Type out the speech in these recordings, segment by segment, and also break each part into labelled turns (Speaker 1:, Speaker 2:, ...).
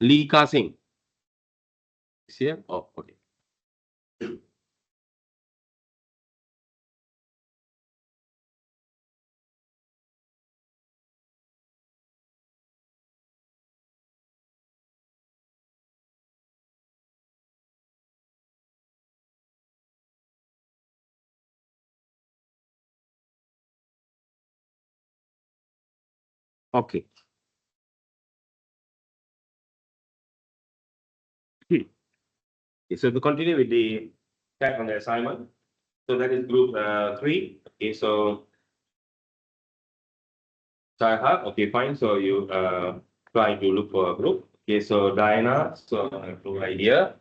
Speaker 1: Lee Ka Sing. Is here? Oh, okay. Okay. Okay, so to continue with the check on the assignment, so that is group 3. Okay, so Saiha, okay, fine. So you try to look for a group. Okay, so Diana, so I have no idea.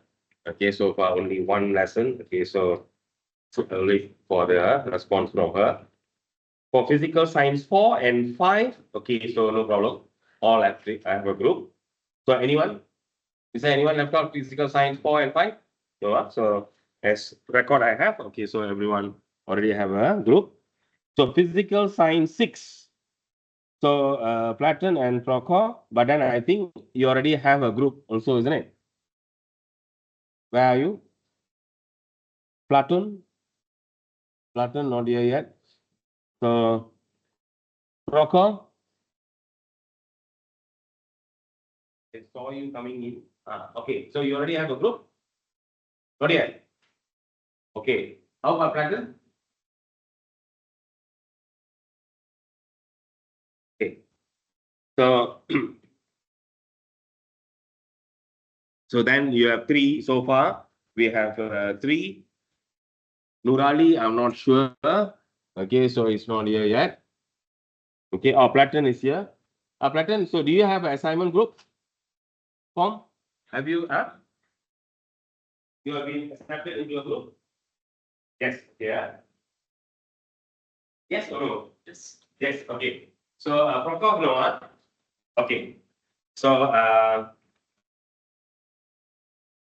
Speaker 1: Okay, so far only one lesson. Okay, so I'll wait for the response from her. For physical science 4 and 5, okay, so no problem. All I have a group. So anyone? Is there anyone left out physical science 4 and 5? No, so as record I have, okay, so everyone already have a group. So physical science 6. So Platon and Procor, but then I think you already have a group also, isn't it? Where are you? Platon? Platon not here yet. So Procor? I saw you coming in. Okay, so you already have a group? Not yet. Okay. How about Platon? Okay. So so then you have 3 so far. We have 3. Nurali, I'm not sure. Okay, so it's not here yet. Okay, oh, Platon is here. Platon, so do you have an assignment group form? Have you? You have been accepted into a group? Yes. Yeah. Yes or no? Yes. Yes. Okay. So, Prokop, no. Okay. So,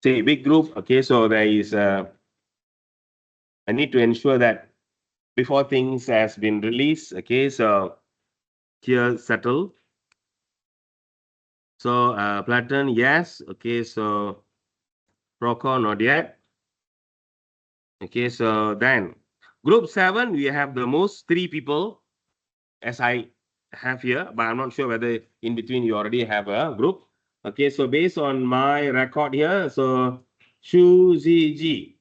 Speaker 1: say big group. Okay. So there is. I need to ensure that before things has been released. Okay. So here settle. So Platon, yes. Okay. So Prokop, not yet. Okay. So then group 7, we have the most 3 people as I have here, but I'm not sure whether in between you already have a group. Okay, so based on my record here, so Shu Ziji,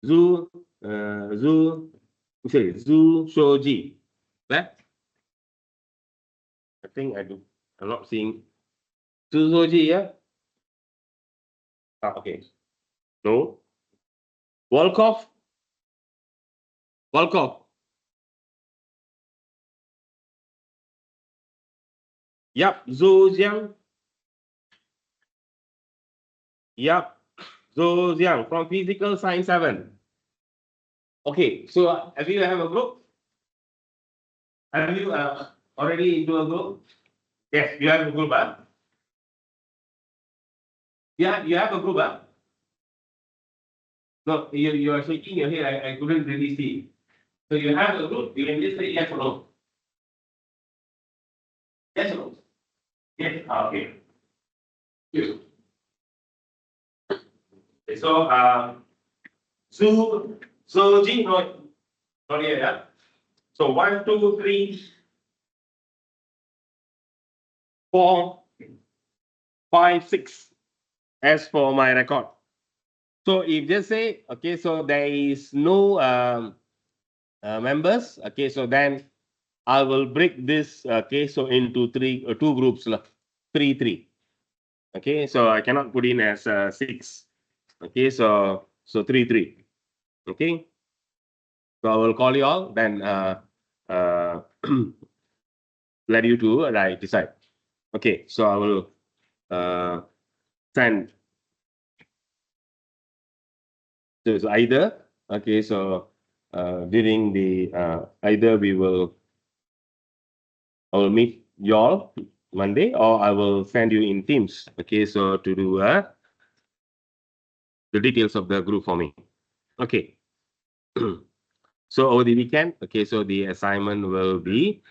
Speaker 1: Zhu, Zhu Shoji. That I think I do. I'm not seeing Zhu Shoji, yeah? Okay. No. Volkov, Volkov. Yep. Zhu Jiang. Yep. Zhu Jiang from Physical Science 7. Okay, so have you have a group? Have you already into a group? Yes, you have a group, huh? Yeah, you have a group, huh? No, you are shaking your head. I couldn't really see. So you have a group. You can just say yes or no. Yes or no? Yes. Okay. Good. So so G not here, yeah. So 1, 2, 3, 4, 5, 6. As for my record. So if just say okay, so there is no members. Okay, so then I will break this case so into 2 groups, 3, 3. Okay, so I cannot put in as 6. Okay, so 3, 3. Okay, so I will call you all, then uh, let you to decide. Okay, so I will send. So it's either okay, so during the either I will meet you all Monday, or I will send you in Teams. Okay, so to do the details of the group for me. Okay. So over the weekend, okay, so the assignment will be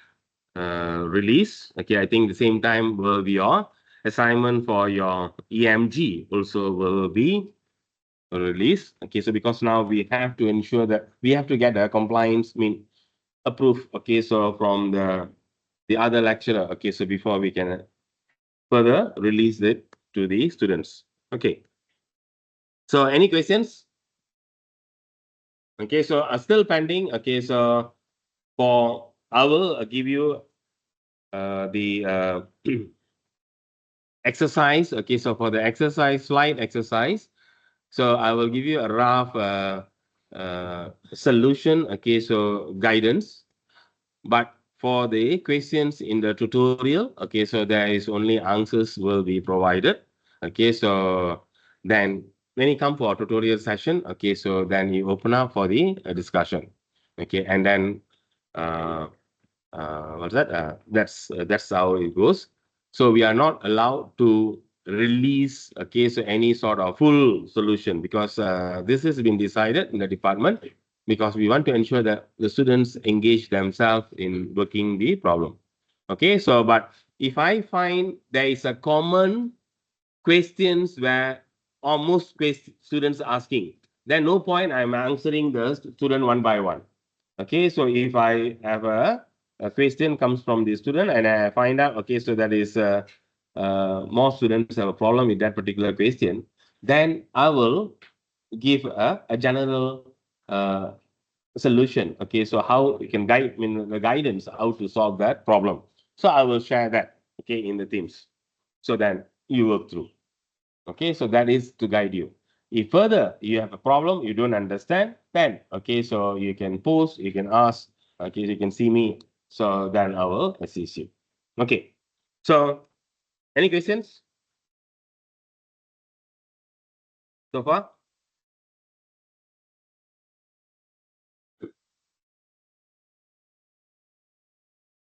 Speaker 1: released. Okay, I think the same time will be your assignment for your EMG also will be released. Okay, so because now we have to ensure that we have to get a compliance approved. Okay, so from the other lecturer. Okay, so before we can further release it to the students. Okay, so any questions? Okay, so still pending. Okay, so for I will give you the exercise. Okay, so for the exercise, slide exercise, so I will give you a rough solution. Okay, so guidance. But for the questions in the tutorial, okay, so there is only answers will be provided. Okay, so then when you come for a tutorial session, okay, so then you open up for the discussion. Okay, and then uh, what's that? That's how it goes. So we are not allowed to release a case or any sort of full solution because this has been decided in the department because we want to ensure that the students engage themselves in working the problem. Okay, so but if I find there is a common questions where almost students asking, then no point I'm answering the student one by one. Okay, so if I have a question comes from the student and I find out, okay, so that is more students have a problem with that particular question, then I will give a general solution. Okay, so how we can guide, the guidance how to solve that problem. So I will share that, okay, in the teams. So then you work through. Okay, so that is to guide you. If further you have a problem, you don't understand, then okay, so you can post, you can ask, okay, you can see me. So then I will assist you. Okay. So any questions so far?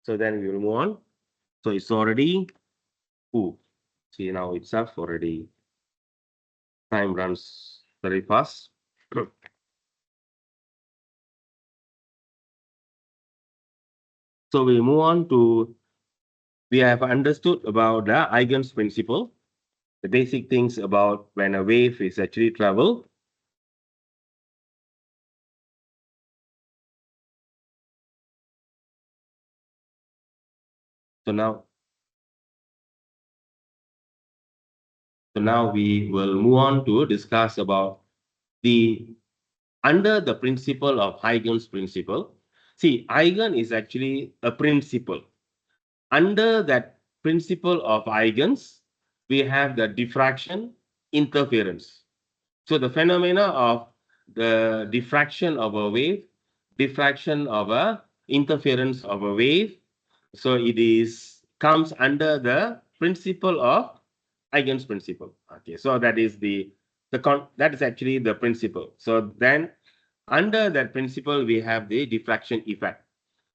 Speaker 1: So then we will move on. So it's already see now itself already time runs very fast. So we move on to we have understood about the Huygens principle, the basic things about when a wave is actually travel. So now we will move on to discuss about the under the principle of Huygens principle. See, Huygens is actually a principle. Under that principle of Huygens, we have the diffraction interference. So the phenomena of the diffraction of a wave, diffraction of a interference of a wave. So it is comes under the principle of Huygens principle. Okay, so that is that is actually the principle. So then under that principle we have the diffraction effect.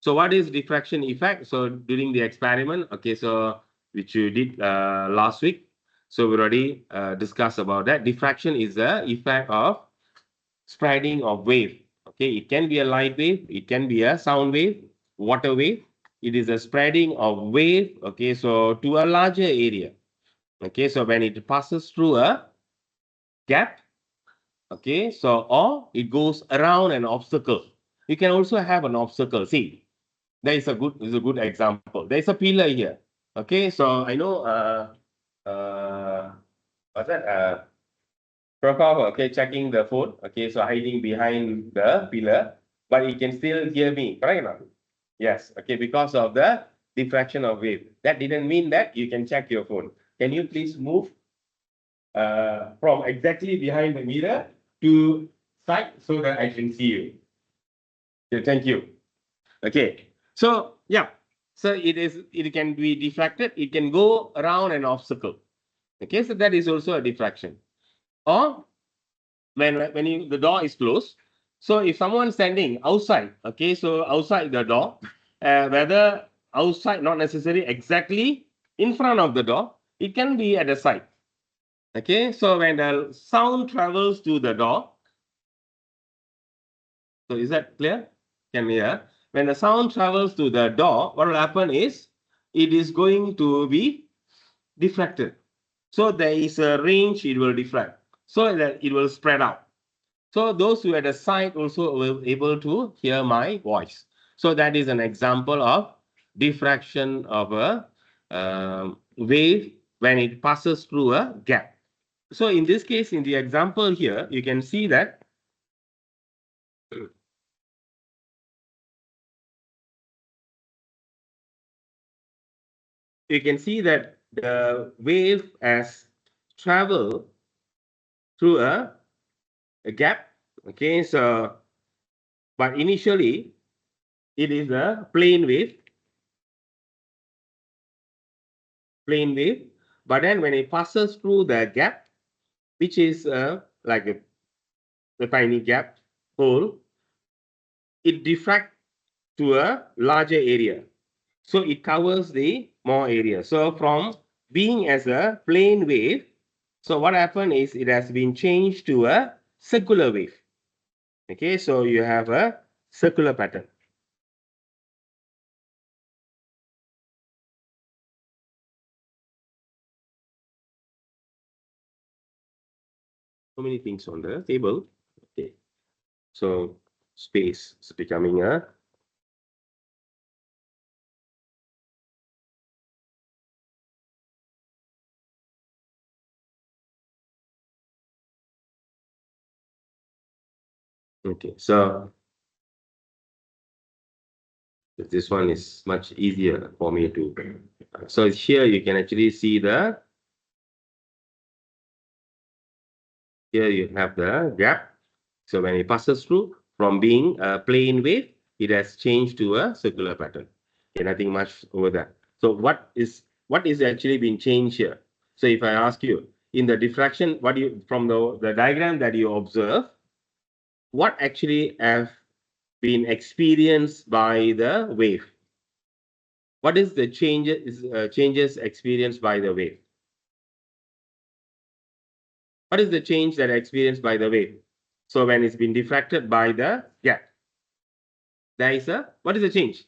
Speaker 1: So what is diffraction effect? So during the experiment, okay, so which you did last week, so we already discussed about that. Diffraction is the effect of spreading of wave. Okay, it can be a light wave, it can be a sound wave, water wave. It is a spreading of wave. Okay, so to a larger area. Okay, so when it passes through a gap, okay, so or it goes around an obstacle. You can also have an obstacle. See, there is a good example. There is a pillar here. Okay, so I know what's that? Prakash, okay, checking the phone. Okay, so hiding behind the pillar, but he can still hear me, correct or not? Yes, okay, because of the diffraction of wave. That didn't mean that you can check your phone. Can you please move from exactly behind the mirror to side so that I can see you? Okay, thank you. Okay, so yeah, so it can be diffracted. It can go around an obstacle. Okay, so that is also a diffraction. Or when the door is closed, so if someone standing outside, okay, so outside the door, whether outside not necessarily exactly in front of the door, it can be at the side. Okay, so when the sound travels to the door, so is that clear? Can hear. When the sound travels to the door, what will happen is it is going to be diffracted. So there is a range it will diffract, so that it will spread out. So those who are at the side also will be able to hear my voice. So that is an example of diffraction of a wave when it passes through a gap. So in this case, in the example here, you can see that the wave has traveled through a gap. Okay, so but initially it is a plane wave, but then when it passes through the gap, which is like a tiny gap hole, it diffracts to a larger area. So it covers the more area. So from being as a plane wave, so what happened is it has been changed to a circular wave. Okay, so you have a circular pattern. So many things on the table. Okay, so space is becoming a okay. So this one is much easier for me to. So here you can actually see the. Here you have the gap. So when it passes through, from being a plane wave, it has changed to a circular pattern. Okay, nothing much over there. So what is actually being changed here? So if I ask you in the diffraction, what you from the diagram that you observe, what actually have been experienced by the wave? What is the changes experienced by the wave? What is the change that experienced by the wave? So when it's been diffracted by the gap, there is a, what is the change?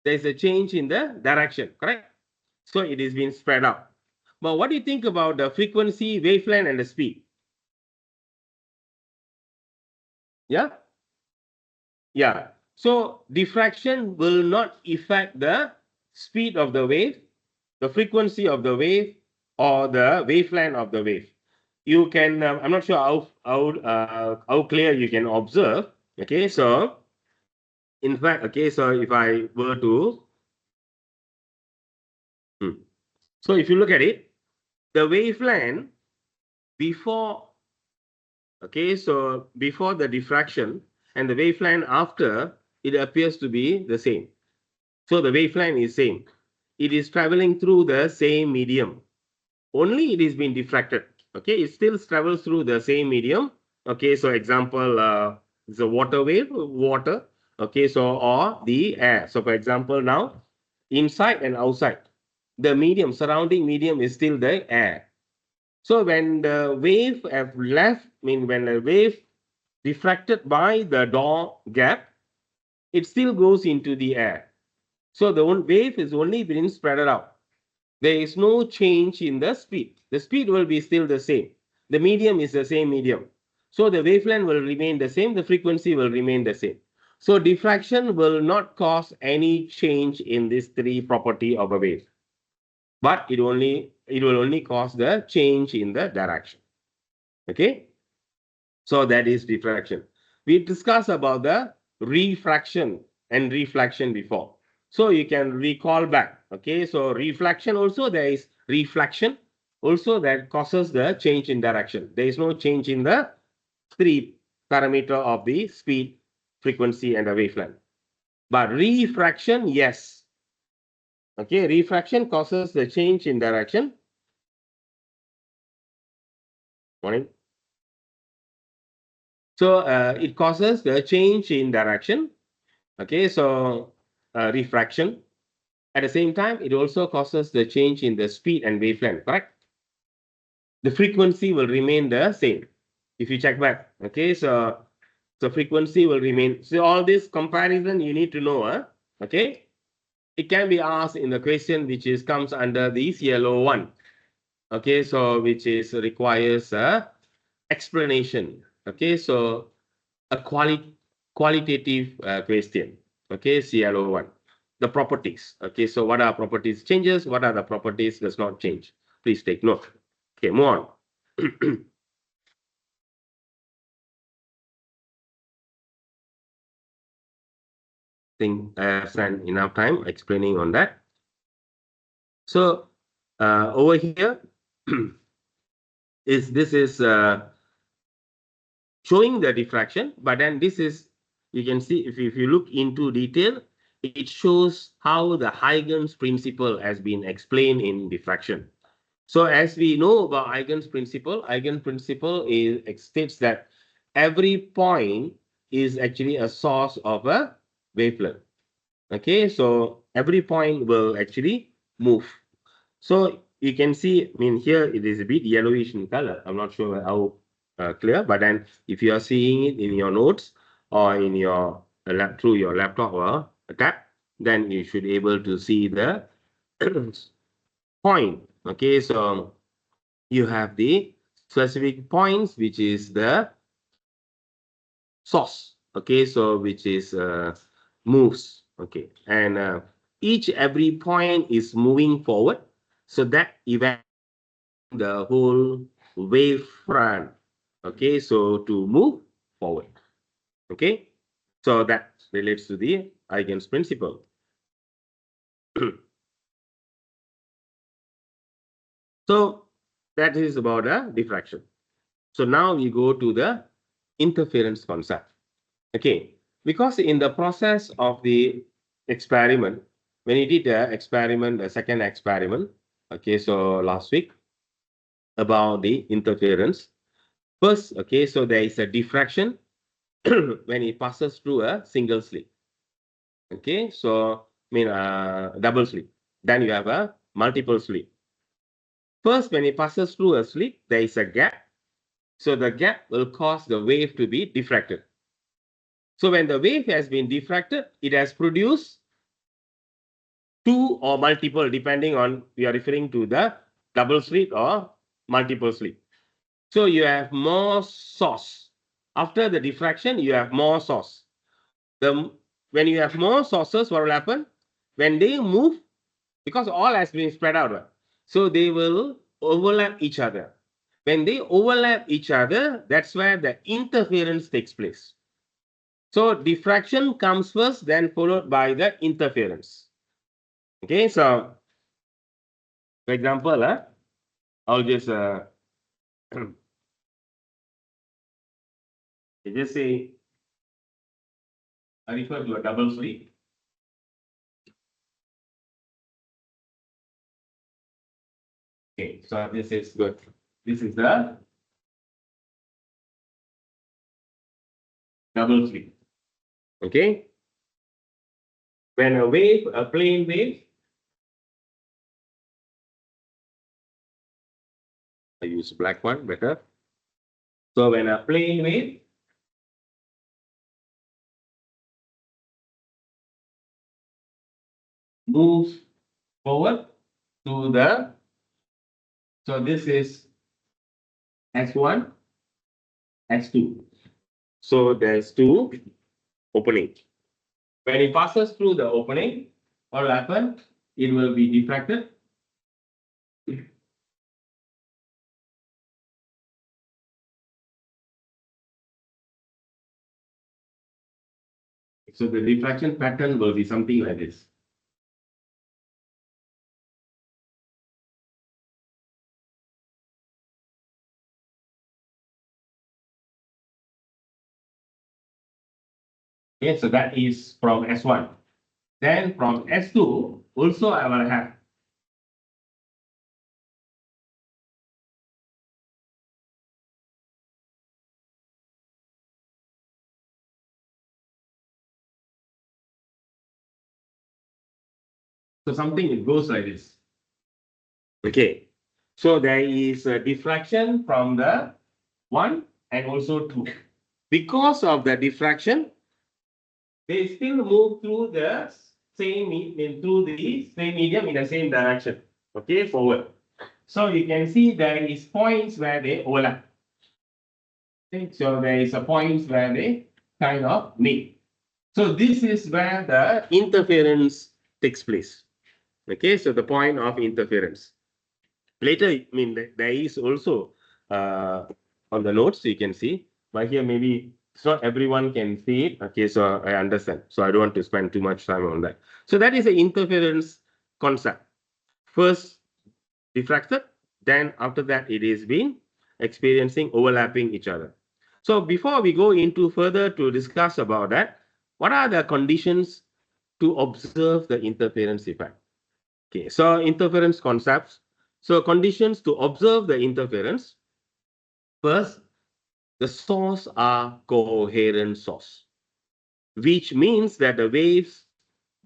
Speaker 1: There is a change in the direction, correct? So it is being spread out. But what do you think about the frequency, wavelength, and the speed? Yeah? Yeah. So diffraction will not affect the speed of the wave, the frequency of the wave, or the wavelength of the wave. You can, I'm not sure how clear you can observe. Okay, so in fact, okay, so if I were to, so if you look at it, the wavelength before, okay, so before the diffraction and the wavelength after, it appears to be the same. So the wavelength is same. It is traveling through the same medium. Only it is being diffracted. Okay, it still travels through the same medium. Okay, so example, the water wave, water. Okay, so or the air. So for example, now inside and outside, the medium, surrounding medium is still the air. So when the wave have left, when the wave diffracted by the door gap, it still goes into the air. So the wave is only being spread out. There is no change in the speed. The speed will be still the same. The medium is the same medium. So the wavelength will remain the same. The frequency will remain the same. So diffraction will not cause any change in this three property of a wave. But it will only cause the change in the direction. Okay. So that is diffraction. We discussed about the refraction and reflection before. So you can recall back. Okay, so reflection also there is reflection also that causes the change in direction. There is no change in the three parameter of the speed, frequency, and the wavelength. But refraction, yes. Okay, refraction causes the change in direction. Morning. So it causes the change in direction. Okay, so refraction. At the same time, it also causes the change in the speed and wavelength, correct? The frequency will remain the same. If you check back, okay, so frequency will remain. So all this comparison you need to know, okay? it can be asked in the question which is comes under this yellow one. Okay, so which is requires a explanation. Okay, so a qualitative question. Okay, yellow one. The properties. Okay, so what are properties changes? What are the properties does not change? Please take note. Okay, move on. Think I have spent enough time explaining on that. So over here this is showing the diffraction, but then this is, you can see if you look into detail, it shows how the Huygens principle has been explained in diffraction. So as we know about Huygens principle is states that every point is actually a source of a wavelet. Okay, so every point will actually move. So you can see, I mean, here it is a bit yellowish in color. I'm not sure how clear, but then if you are seeing it in your notes or in your through your laptop or a tab, then you should be able to see the point. Okay, so you have the specific points, which is the source. Okay, so which is moves. Okay, and every point is moving forward, so that event the whole wave front. Okay, so to move forward. Okay, so that relates to the Huygens principle. So that is about a diffraction. So now we go to the interference concept. Okay, because in the process of the experiment, when you did the experiment, the second experiment, okay, so last week about the interference. First, okay, so there is a diffraction when it passes through a single slit. Okay, so I mean double slit. Then you have a multiple slit. First, when it passes through a slit, there is a gap. So the gap will cause the wave to be diffracted. So when the wave has been diffracted, it has produced two or multiple, depending on we are referring to the double slit or multiple slit. So you have more source. After the diffraction, you have more source. When you have more sources, what will happen? When they move, because all has been spread out, so they will overlap each other. When they overlap each other, that's where the interference takes place. So diffraction comes first, then followed by the interference. Okay, so for example, I'll just just say I refer to a double slit. Okay, so this is good. This is the double slit. Okay, when a plane wave, I use black one better. So when a plane wave moves forward to the, so this is S1, S2. So there's two openings. When it passes through the opening, what will happen? It will be diffracted. So the diffraction pattern will be something like this. Okay, so that is from S1. Then from S2, also I will have. So something it goes like this. Okay. So there is a diffraction from the 1 and also 2. Because of the diffraction, they still move through the through the same medium in the same direction. Okay, forward. So you can see there is points where they overlap. Okay, so there is a points where they kind of meet. So this is where the interference takes place. Okay, so the point of interference. Later, I mean, there is also on the notes you can see, but here maybe it's not everyone can see it. Okay, so I understand. So I don't want to spend too much time on that. So that is the interference concept. First diffracted, then after that it is being experiencing overlapping each other. So before we go into further to discuss about that, what are the conditions to observe the interference effect? Okay, so interference concepts. So conditions to observe the interference. First, the source are coherent source, which means that the waves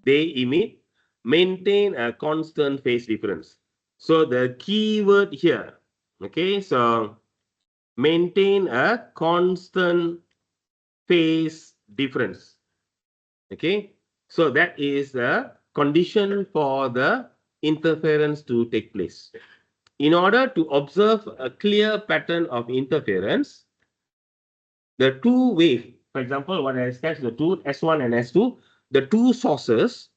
Speaker 1: they emit maintain a constant phase difference. So the key word here, okay, so maintain a constant phase difference. Okay, so that is the condition for the interference to take place. In order to observe a clear pattern of interference, the two wave, for example, what I sketched, the two S1 and S2, the two sources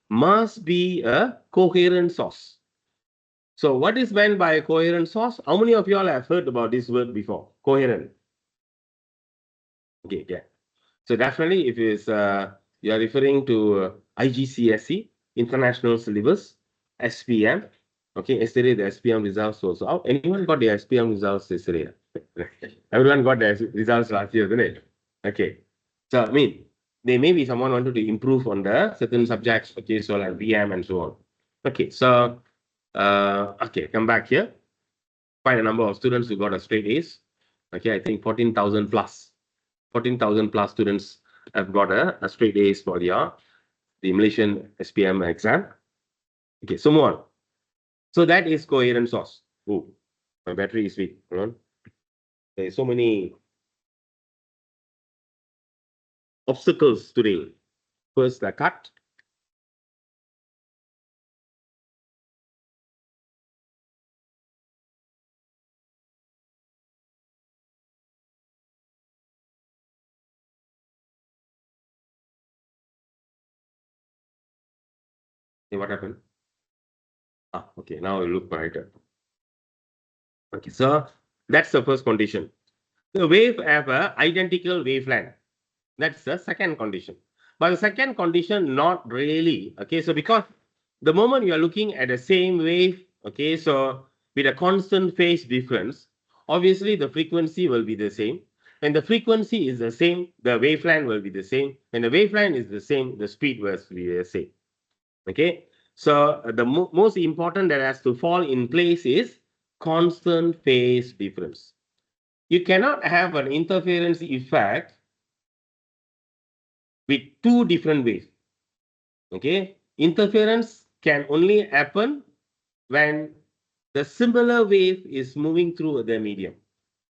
Speaker 1: must be a coherent source. So what is meant by a coherent source? How many of you all have heard about this word before? Coherent. Okay, yeah. So definitely if it's you are referring to IGCSE, International Syllabus, SPM. Okay, yesterday the SPM results was out. Anyone got the SPM results yesterday? Everyone got the results last year, isn't it? Okay. So I mean, there may be someone wanted to improve on the certain subjects, okay, so like VM and so on. Okay, so okay, come back here. Quite a number of students who got a straight A's. Okay, I think 14,000 plus. 14,000 plus students have got a straight A's for the Malaysian SPM exam. Okay, so move on. So that is coherent source. Oh, my battery is weak. Hold on. There's so many obstacles today. First, the cut. Hey, what happened? Ah, okay, now it look brighter. Okay, so that's the first condition. The wave have a identical wavelength. That's the second condition. But the second condition, not really. Okay, so because the moment you are looking at the same wave, okay, so with a constant phase difference, obviously the frequency will be the same. When the frequency is the same, the wavelength will be the same. When the wavelength is the same, the speed will be the same. Okay, so the most important that has to fall in place is constant phase difference. You cannot have an interference effect with two different waves. Okay, interference can only happen when the similar wave is moving through the medium.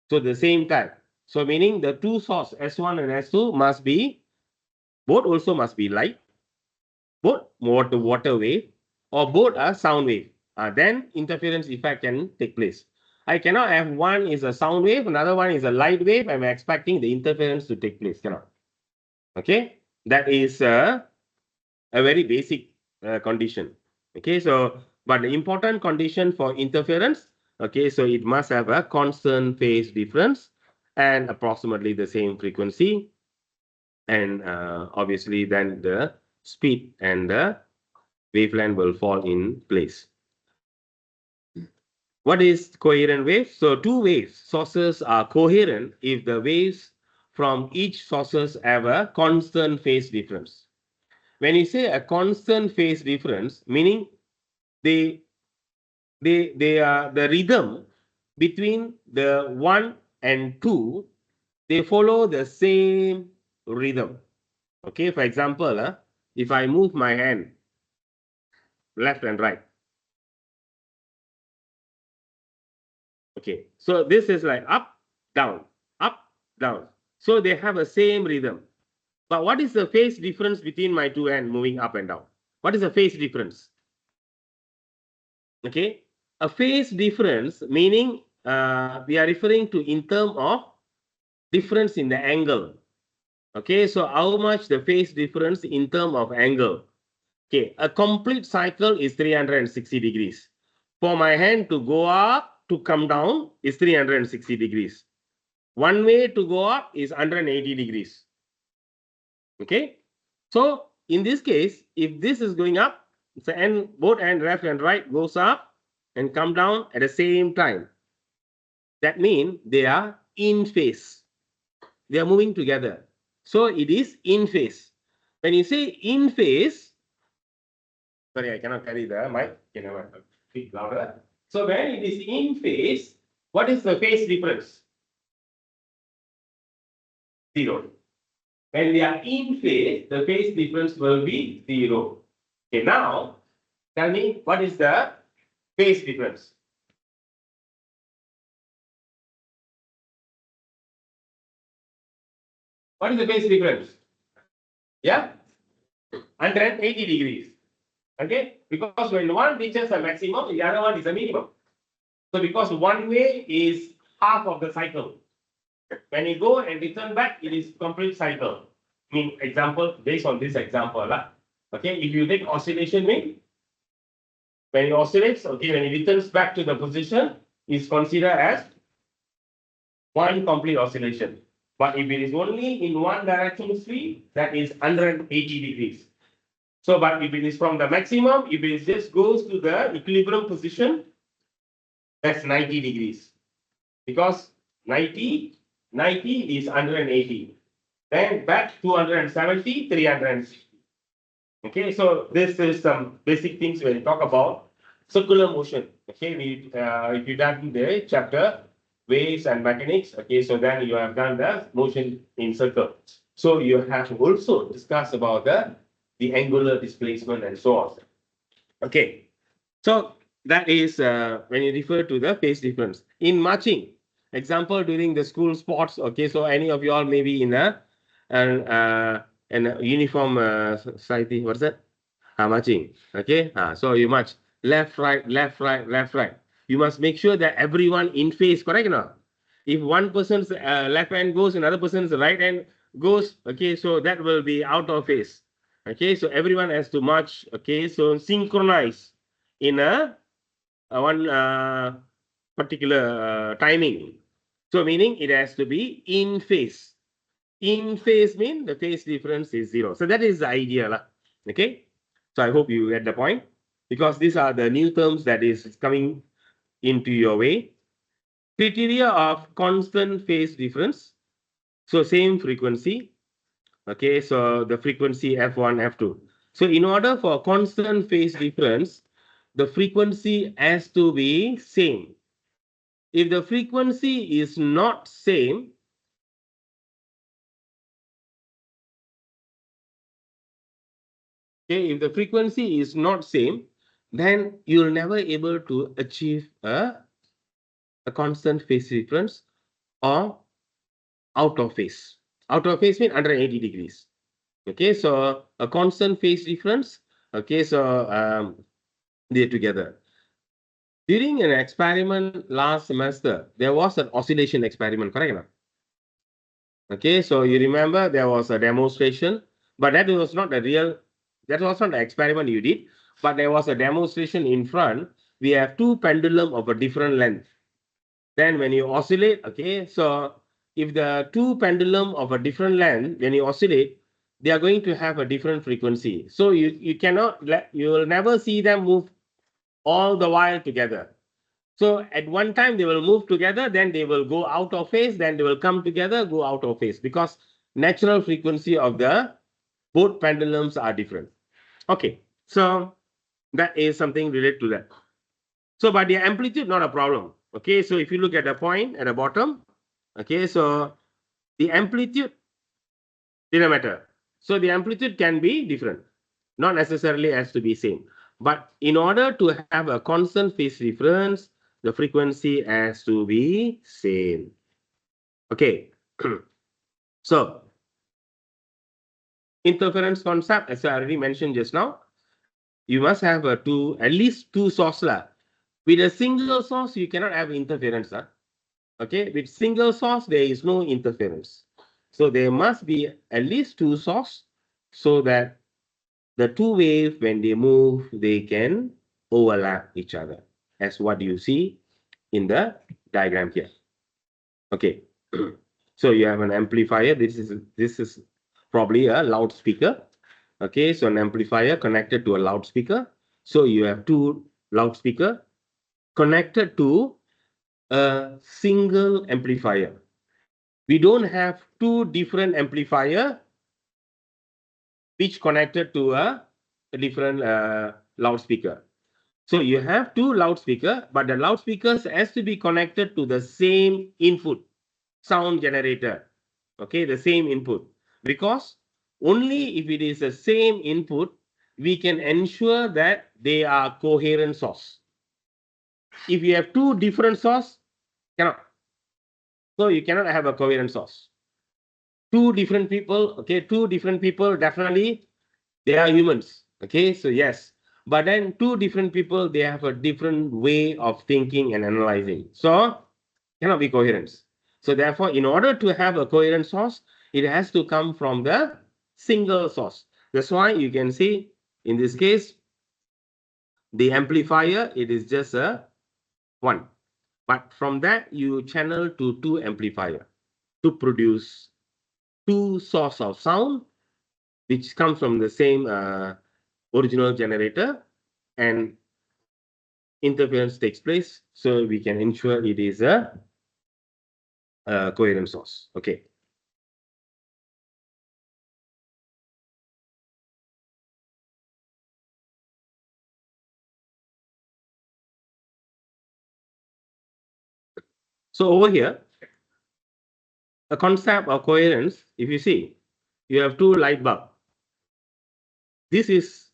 Speaker 1: So the same time. So meaning the two source S1 and S2 must be, both also must be light, both water wave, or both are sound wave. Then interference effect can take place. I cannot have one is a sound wave, another one is a light wave. I'm expecting the interference to take place. Cannot. Okay, that is a very basic condition. Okay, so but the important condition for interference, okay, so it must have a constant phase difference and approximately the same frequency, and obviously then the speed and the wavelength will fall in place. What is coherent wave? So two waves sources are coherent if the waves from each sources have a constant phase difference. When you say a constant phase difference, meaning they are the rhythm between the 1 and 2, they follow the same rhythm. Okay, for example, if I move my hand left and right. Okay, so this is like up, down, up, down. So they have the same rhythm. But what is the phase difference between my two hands moving up and down?
Speaker 2: What is a phase difference? Okay, a phase difference meaning we are referring to in term of difference in the angle. Okay, so how much the phase difference in term of angle? Okay, a complete cycle is 360 degrees. For my hand to go up to come down is 360 degrees. One way to go up is 180 degrees. Okay, so in this case, if this is going up, the end, both end left and right goes up and come down at the same time. That means they are in phase. They are moving together. So it is in phase. When you say in phase, sorry, I cannot carry the mic. You know, speak louder. So when it is in phase, what is the phase difference? 0. When they are in phase, the phase difference will be 0. Okay, now tell me what is the phase difference? What is the phase difference? Yeah, 180 degrees. Okay, because when one reaches a maximum, the other one is a minimum. So because one way is half of the cycle. When you go and return back, it is complete cycle. I mean, example, based on this example. Okay, if you take oscillation mean, when it oscillates, okay, when it returns back to the position, is considered as one complete oscillation. But if it is only in one direction speed, that is 180 degrees. So, but if it is from the maximum, if it just goes to the equilibrium position, that's 90 degrees. Because 90 is 180. Then back 270, 360. Okay, so this is some basic things when you talk about circular motion. Okay, if you done the chapter waves and mechanics, okay, so then you have done the motion in circle. So you have also discussed about the angular displacement and so on. Okay, so that is when you refer to the phase difference. In marching, example during the school sports, okay, so any of you all may be in a uniform society, what's that? Marching, okay? So you march left, right, left, right, left, right. You must make sure that everyone in phase, correct or not? If one person's left hand goes, another person's right hand goes, okay, so that will be out of phase. Okay, so everyone has to march, okay, so synchronize in a one particular timing. So meaning it has to be in phase. In phase mean the phase difference is 0. So that is the idea. Okay. So I hope you get the point, because these are the new terms that is coming into your way. Criteria of constant phase difference. So same frequency. Okay, so the frequency F1, F2. So in order for constant phase difference, the frequency has to be same. If the frequency is not same, okay, if the frequency is not same, then you'll never able to achieve a constant phase difference or out of phase. Out of phase means 180 degrees. Okay, so a constant phase difference. Okay, so they're together. During an experiment last semester, there was an oscillation experiment, correct? Okay, so you remember there was a demonstration, but that was not a real, that was not the experiment you did, but there was a demonstration in front. We have two pendulum of a different length. Then when you oscillate, okay, so if the two pendulum of a different length, when you oscillate, they are going to have a different frequency. So you cannot, you will never see them move all the while together. So at one time they will move together, then they will go out of phase, then they will come together, go out of phase, because natural frequency of the both pendulums are different. Okay, so that is something related to that. So but the amplitude not a problem. Okay, so if you look at the point at the bottom, okay, so the amplitude didn't matter. So the amplitude can be different, not necessarily has to be same. But in order to have a constant phase difference, the frequency has to be same. Okay. So interference concept, as I already mentioned just now, you must have at least two source lah. With a single source, you cannot have interference. Okay, with single source, there is no interference. So there must be at least two source so that the two waves, when they move, they can overlap each other, as what you see in the diagram here. Okay, so you have an amplifier. This is probably a loudspeaker. Okay, so an amplifier connected to a loudspeaker. So you have two loudspeaker connected to a single amplifier. We don't have two different amplifier which connected to a different loudspeaker. So you have two loudspeaker, but the loudspeakers has to be connected to the same input sound generator. Okay, the same input, because only if it is the same input, we can ensure that they are coherent source. If you have two different source, cannot. So you cannot have a coherent source. Two different people, okay, two different people, definitely they are humans. Okay, so yes, but then two different people, they have a different way of thinking and analyzing. So cannot be coherence. So therefore, in order to have a coherent source, it has to come from the single source. That's why you can see in this case, the amplifier, it is just a one. But from that, you channel to two amplifier to produce two source of sound, which comes from the same original generator, and interference takes place. So we can ensure it is a coherent source. Okay. So over here, a concept of coherence, if you see, you have two light bulb. This is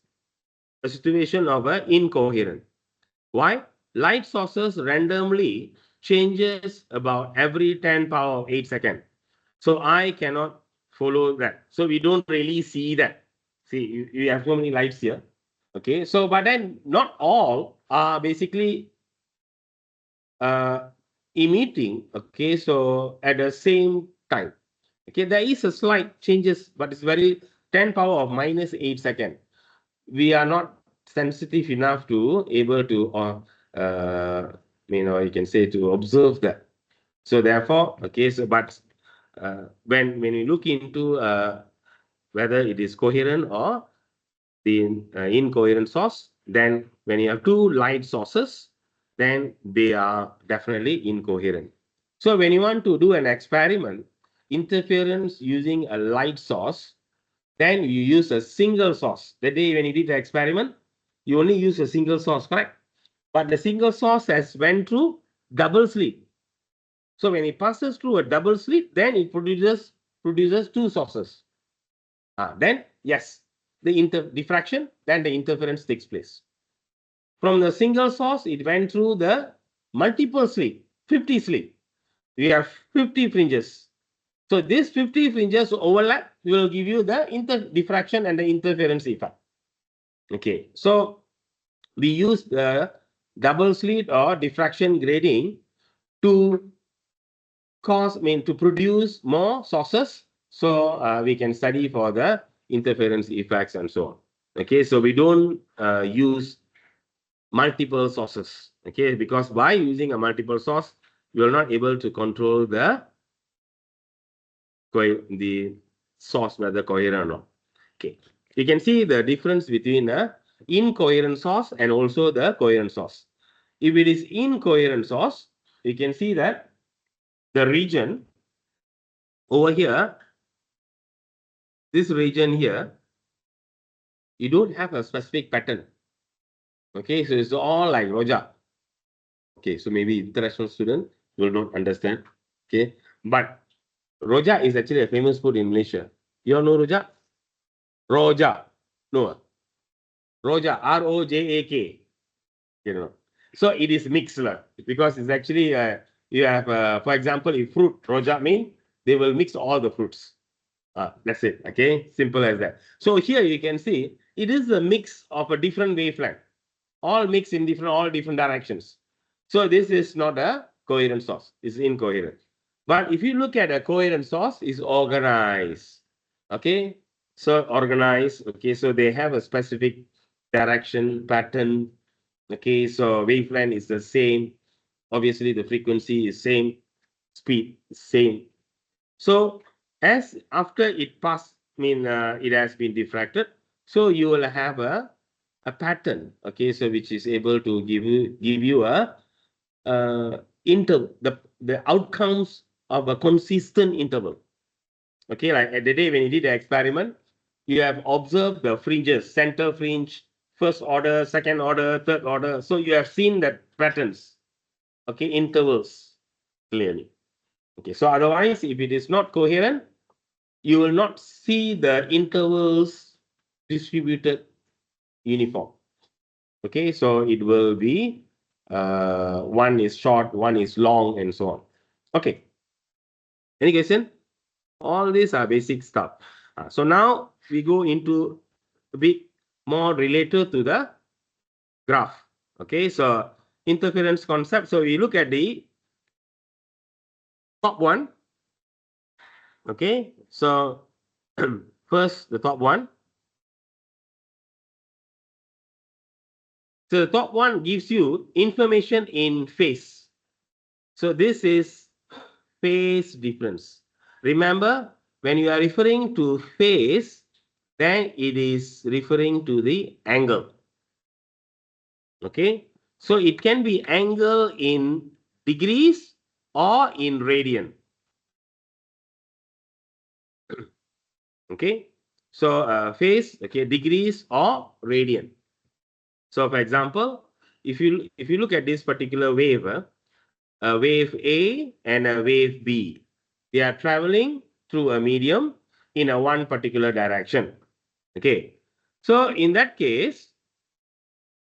Speaker 2: a situation of an incoherent. Why? Light sources randomly changes about every 10 power of 8 seconds. So I cannot follow that. So we don't really see that. See, you have so many lights here. Okay, so but then not all are basically emitting. Okay, so at the same time. Okay, there is a slight changes, but it's very 10 power of minus 8 second. We are not sensitive enough to able to you can say to observe that. So therefore, okay, so but when you look into whether it is coherent or the incoherent source, then when you have two light sources, then they are definitely incoherent. So when you want to do an experiment, interference using a light source, then you use a single source. The day when you did the experiment, you only use a single source, correct? But the single source has went through double slit. So when it passes through a double slit, then it produces two sources. Then yes, the diffraction, then the interference takes place. From the single source, it went through the multiple slit, 50 slit. We have 50 fringes. So these 50 fringes overlap will give you the diffraction and the interference effect. Okay, so we use the double slit or diffraction grading to to produce more sources, so we can study for the interference effects and so on. Okay, so we don't use multiple sources. Okay, because by using a multiple source, we are not able to control the source whether coherent or not. Okay, you can see the difference between a incoherent source and also the coherent source. If it is incoherent source, you can see that the region over here, this region here, you don't have a specific pattern. Okay, so it's all like Roja. Okay, so maybe international student will not understand. Okay, but Roja is actually a famous food in Malaysia. You all know Roja? Roja. No. Roja, R-O-J-A-K. You know. So it is mixed because it's actually, you have, for example, if fruit, Roja mean, they will mix all the fruits. That's it. Okay, simple as that. So here you can see it is a mix of a different wavelength, all mixed in all different directions. So this is not a coherent source, it's incoherent. But if you look at a coherent source, it's organized. Okay, so organized. Okay, so they have a specific direction, pattern. Okay, so wavelength is the same. Obviously, the frequency is same, speed is same. So as after it passed, it has been diffracted. So you will have a pattern. Okay, so which is able to give you a interval, the outcomes of a consistent interval. Okay, like at the day when you did the experiment, you have observed the fringes, center fringe, first order, second order, third order. So you have seen that patterns, okay, intervals clearly. Okay, so otherwise, if it is not coherent, you will not see the intervals distributed uniform. Okay, so it will be one is short, one is long, and so on. Okay. Any question? All these are basic stuff. So now we go into a bit more related to the graph. Okay, so interference concept. So we look at the top one. Okay, so first the top one. So the top one gives you information in phase. So this is phase difference. Remember, when you are referring to phase, then it is referring to the angle. Okay, so it can be angle in degrees or in radian. Okay, so phase, okay, degrees or radian. So for example, if you look at this particular wave, a wave A and a wave B, they are traveling through a medium in a one particular direction. Okay, so in that case,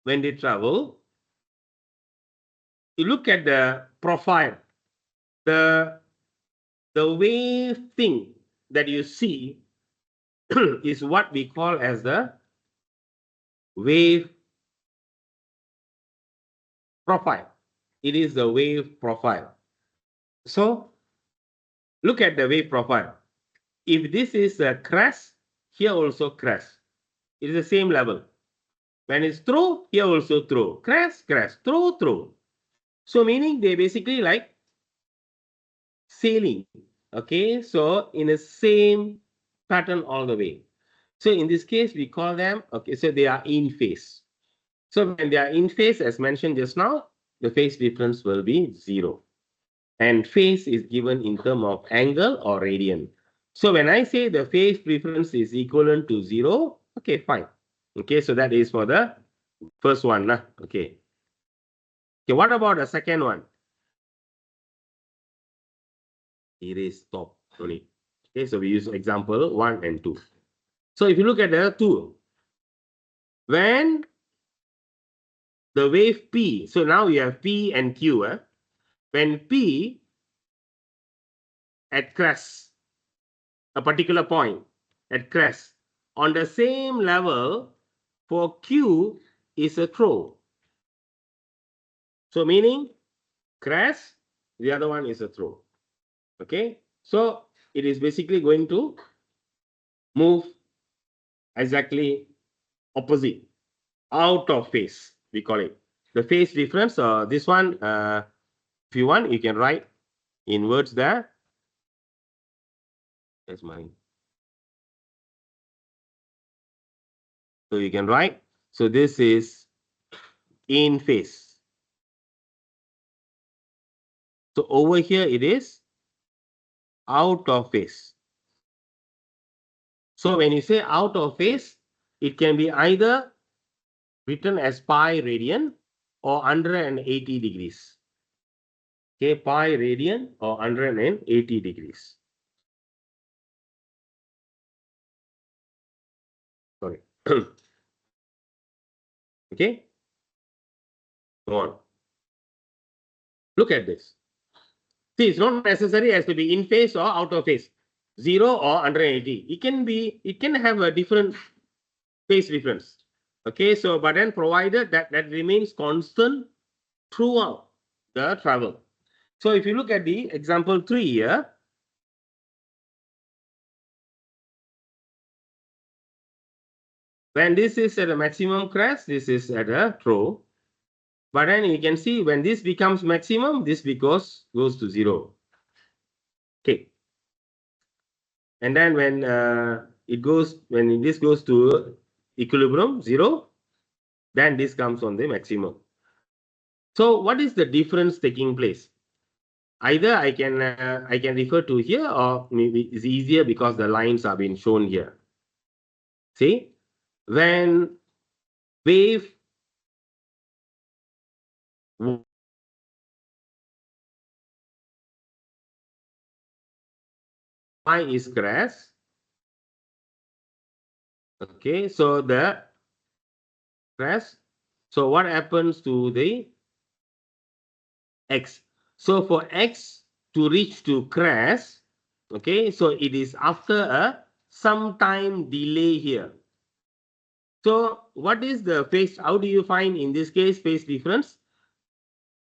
Speaker 2: when they travel, you look at the profile, the wave thing that you see is what we call as the wave profile. It is the wave profile. So look at the wave profile. If this is a crest, here also crest. It is the same level. When it's through, here also through. Crest, crest, through, through. So meaning they basically like sailing. Okay, so in the same pattern all the way. So in this case, we call them, okay, so they are in phase. So when they are in phase, as mentioned just now, the phase difference will be 0. And phase is given in terms of angle or radian. So when I say the phase difference is equivalent to 0, okay, fine. Okay, so that is for the first one. Okay. Okay, what about the second one? It is top only. Okay, so we use example 1 and 2. So if you look at the 2, when the wave P, so now you have P and Q. When P at crest, a particular point at crest, on the same level for Q is a throw. So meaning crest, the other one is a throw. Okay, so it is basically going to move exactly opposite, out of phase, we call it. The phase difference, this one, if you want, you can write in words there. That's mine. So you can write. So this is in phase. So over here it is out of phase. So when you say out of phase, it can be either written as pi radian or 180 degrees. Okay, pi radian or 180 degrees. Sorry. Okay. Go on. Look at this. See, it's not necessary as to be in phase or out of phase, 0 or 180. It can have a different phase difference. Okay, so but then provided that that remains constant throughout the travel. So if you look at the example 3 here, when this is at a maximum crest, this is at a throw. But then you can see when this becomes maximum, this goes to 0. Okay. And then when when this goes to equilibrium 0, then this comes on the maximum. So what is the difference taking place? Either I can refer to here, or maybe it's easier because the lines are being shown here. See, when wave y is crest, okay, so the crest, so what happens to the x? So for x to reach to crest, okay, so it is after a some time delay here. So what is the phase? How do you find in this case phase difference?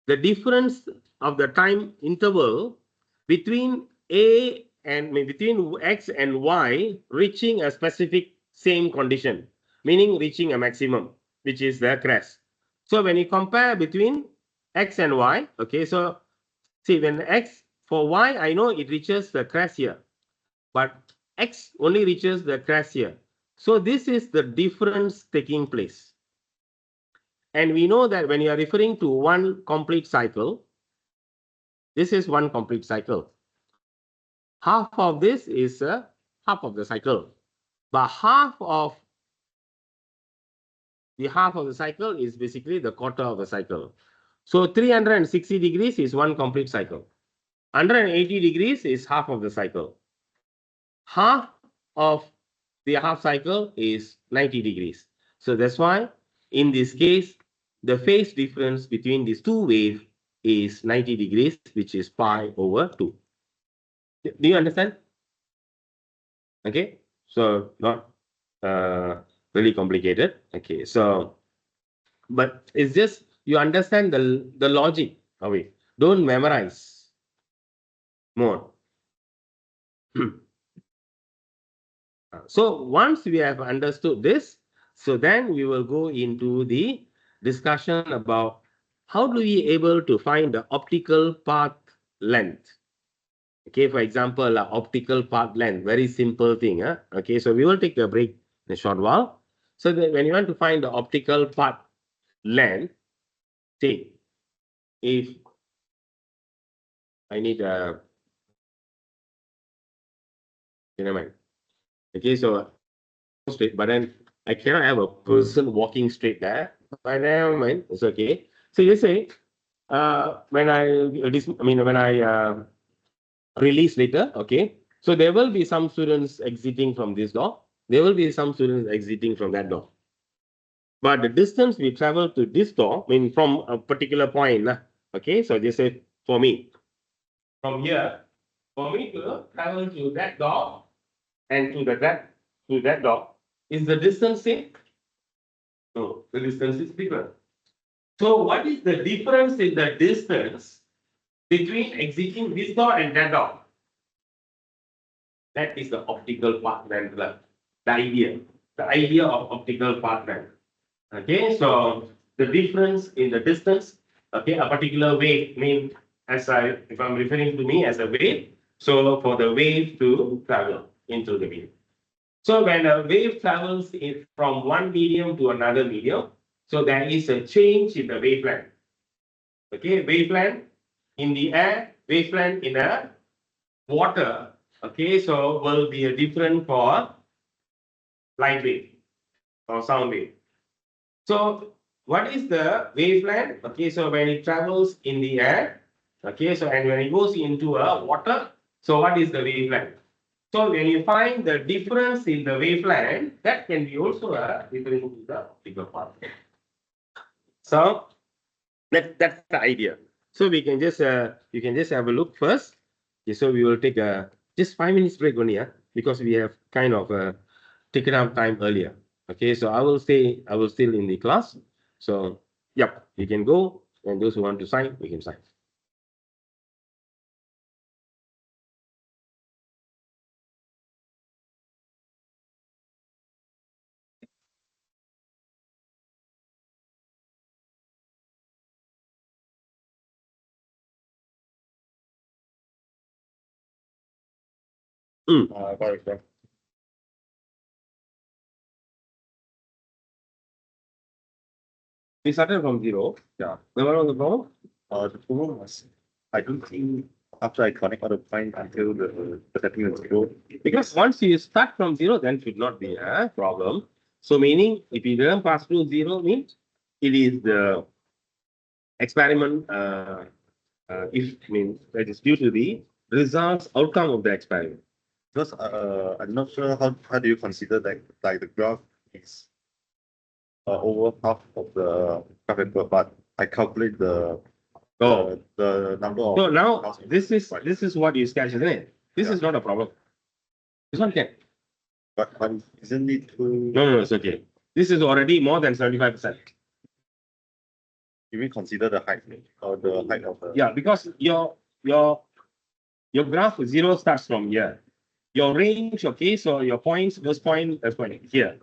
Speaker 2: The difference of the time interval between a and between x and y reaching a specific same condition, meaning reaching a maximum, which is the crest. So when you compare between x and y, okay, so see when x for y, I know it reaches the crest here, but x only reaches the crest here. So this is the difference taking place. And we know that when you are referring to one complete cycle, this is one complete cycle. Half of this is half of the cycle, but half of the cycle is basically the quarter of the cycle. So 360 degrees is one complete cycle. 180 degrees is half of the cycle. Half of the half cycle is 90 degrees. So that's why in this case, the phase difference between these two waves is 90 degrees, which is pi over 2. Do you understand? Okay, so not really complicated. Okay, so but it's just you understand the logic of it. Don't memorize more. So once we have understood this, so then we will go into the discussion about how do we able to find the optical path length. Okay, for example, optical path length, very simple thing. Okay, so we will take a break in a short while. So that when you want to find the optical path length, see, if I need a, never mind. Okay, so straight, but then I cannot have a person walking straight there. But never mind, it's okay. So you say, when when I release later, okay. So there will be some students exiting from this door. There will be some students exiting from that door. But the distance we travel to this door, from a particular point, okay. So they say for me, from here, for me to travel to that door and to that door, is the distance same? No, the distance is different. So what is the difference in the distance between exiting this door and that door? That is the optical path length, the idea of optical path length. Okay, so the difference in the distance, okay, a particular wave if I'm referring to me as a wave, so for the wave to travel into the medium. So when a wave travels from one medium to another medium, so there is a change in the wavelength. Okay, wavelength in the air, wavelength in a water. Okay, so will be a different for light wave or sound wave. So what is the wavelength? Okay, so when it travels in the air, okay, so and when it goes into a water, so what is the wavelength? So when you find the difference in the wavelength, that can be also referring to the optical path. So that's the idea. So we can just you can just have a look first. Okay, so we will take a just 5 minutes break only, because we have kind of taken up time earlier. Okay, so I will still in the class. So, yep, you can go, and those who want to sign, we can sign.
Speaker 1: Correct.
Speaker 2: We started from 0.
Speaker 1: Yeah.
Speaker 2: Then what was the problem?
Speaker 1: The problem was, I don't think after I connect all the points until the setting is zero.
Speaker 2: Because once you start from 0, then should not be a problem. So meaning, if you didn't pass through 0, means it is the experiment. If means that is due to the results outcome of the experiment.
Speaker 1: Because I'm not sure how do you consider that like the graph is over half of the graph paper, but I calculate
Speaker 2: Oh,
Speaker 1: the number of.
Speaker 2: so now this is what you sketch, isn't it? This is not a problem. This one can.
Speaker 1: But isn't it too?
Speaker 2: No, it's okay. This is already more than 75%.
Speaker 1: You mean consider the height or the height of the?
Speaker 2: Yeah, because your graph 0 starts from here. Your range, okay, so your points, this point here.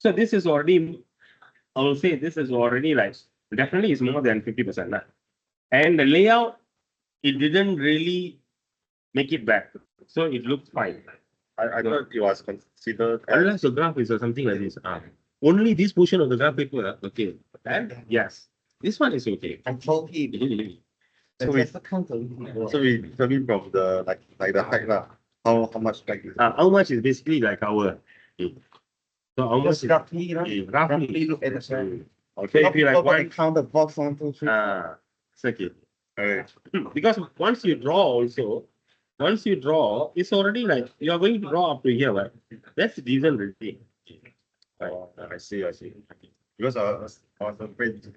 Speaker 2: So this is already, I will say this is already like definitely is more than 50%. Nah. And the layout, it didn't really make it back. So it looks fine.
Speaker 1: I thought it was considered.
Speaker 2: Unless the graph is something like this. Only this portion of the graph paper, okay. And yes, this one is okay.
Speaker 3: I told him.
Speaker 1: So we determine from the like the height lah. How much like is it?
Speaker 2: How much is basically like our. So how much
Speaker 3: Just
Speaker 2: is
Speaker 3: roughly,
Speaker 2: roughly
Speaker 3: look at the graph.
Speaker 2: okay, if you like one,
Speaker 3: count the box 1, 2, 3.
Speaker 2: it's okay.
Speaker 1: Okay.
Speaker 2: Because once you draw, it's already like you are going to draw up to here, right? That's decent already.
Speaker 1: I see. Because I was afraid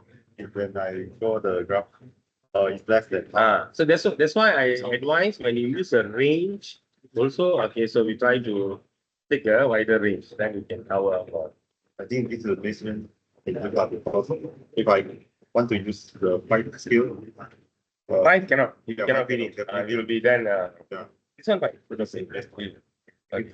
Speaker 1: when I draw the graph, it's less than.
Speaker 2: So that's why I advise when you use a range. Also, okay, so we try to take a wider range, then we can cover more.
Speaker 1: I think this is the basement in the graph because if I want to use the 5 scale.
Speaker 2: 5 cannot. You
Speaker 1: Yeah,
Speaker 2: cannot
Speaker 1: 5
Speaker 2: finish.
Speaker 1: cannot.
Speaker 2: It will be then.
Speaker 1: Yeah.
Speaker 2: It's not 5. It's the same. Okay.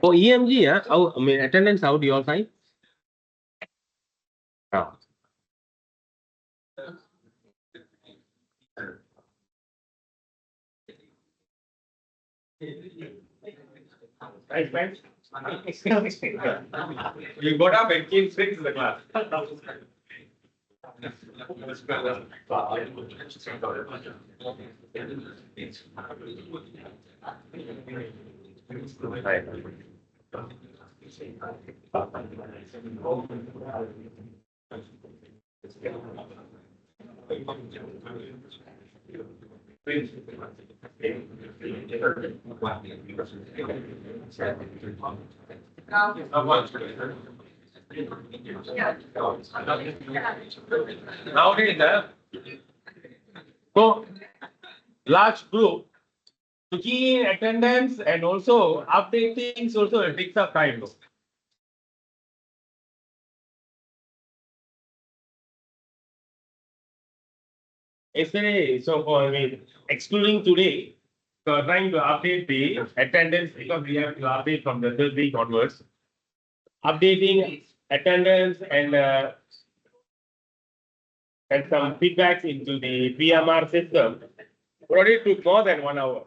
Speaker 2: For EMG, I mean attendance, how do you all find? Ah. Nice, man. You got up and came straight to the class. Nowadays, so large group to key in attendance and also updating also it takes up time. Yesterday, so for excluding today, so trying to update the attendance because we have to update from the third week onwards. Updating attendance and some feedbacks into the PMR system. Already took more than 1 hour.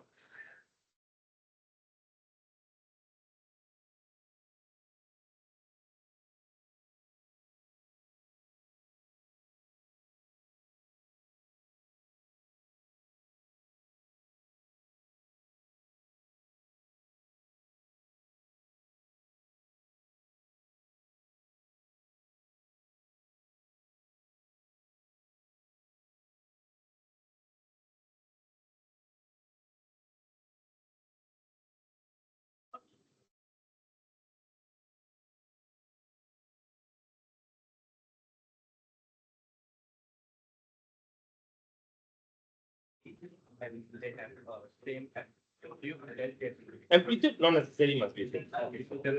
Speaker 1: and they have same
Speaker 2: Amplitude not necessarily must be same.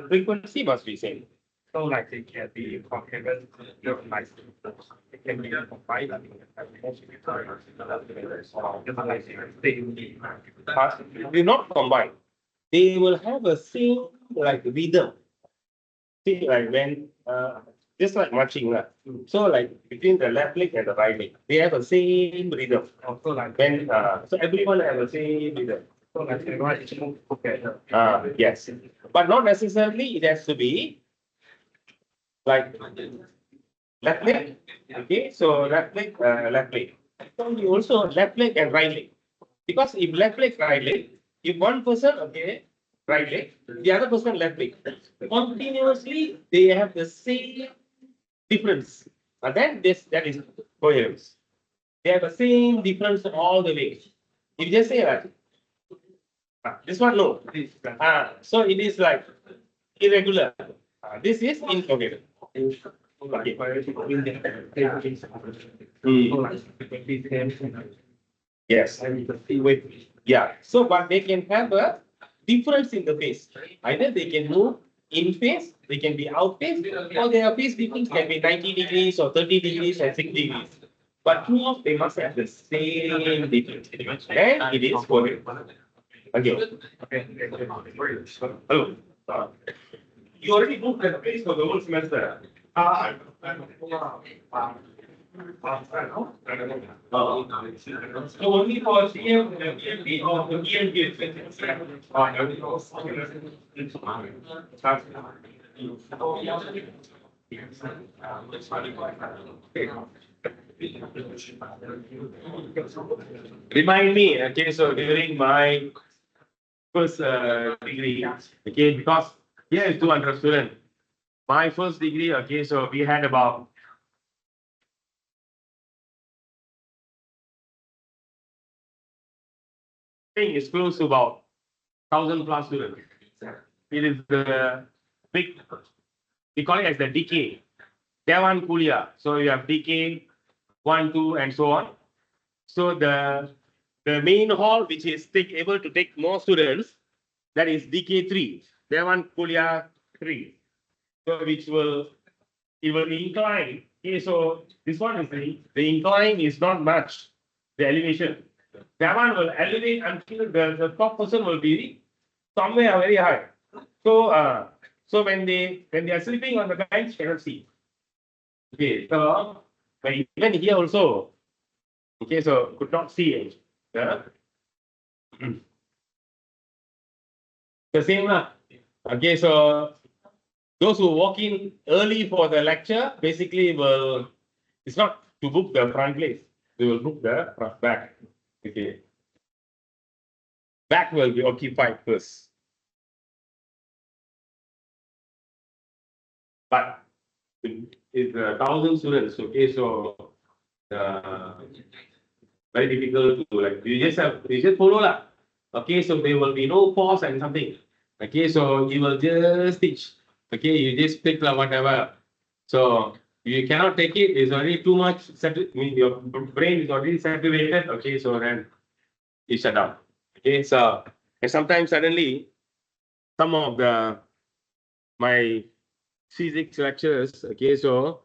Speaker 2: Frequency must be same.
Speaker 1: so like they can be coherent, like it can be combined.
Speaker 2: They not combined. They will have a same like rhythm. See, like when just like marching lah. So like between the left leg and the right leg, they have a same rhythm.
Speaker 1: Also like
Speaker 2: When so everyone have a same rhythm.
Speaker 1: so like everyone is move together.
Speaker 2: Yes, but not necessarily it has to be like left leg. Okay, so left leg, left leg. So we also left leg and right leg. Because if left leg, right leg, if one person, okay, right leg, the other person left leg, continuously they have the same difference. And then that is coherence. They have the same difference all the way. If you just say that, this one no. So it is like irregular. This is incoherent. Okay. Yes. Yeah. So, but they can have a difference in the phase. Either they can move in phase, they can be out phase, or their phase difference can be 90 degrees or 30 degrees or 6 degrees. But two of them must have the same difference. And it is coherent. Okay. Hello. You already booked the place for the whole semester. So only for TMP or the TMP. Remind me, okay, so during my first degree, okay, because here is 200 students. My first degree, okay, so we had about I think it's close to about 1,000 plus students. It is the big, we call it as the decay. Dewan Kulia. So you have decay 1, 2, and so on. So the main hall, which is able to take more students, that is decay 3, Dewan Kulia 3. So which will it will incline. Okay, so this one is the incline is not much, the elevation. That one will elevate until the top person will be somewhere very high. So so when they are sleeping on the bench, cannot see. Okay, so but even here also, okay, so could not see. Yeah. The same lah. Okay, so those who walk in early for the lecture basically will, it's not to book the front place, they will book the back. Okay. Back will be occupied first. But it's 1,000 students, okay, so very difficult to like, you just follow lah. Okay, so there will be no pause and something. Okay, so you will just teach. Okay, you just pick lah whatever. So you cannot take it, it's already too much, your brain is already saturated. Okay, so then you shut down. Okay, so and sometimes suddenly some of my physics lecturers, okay, so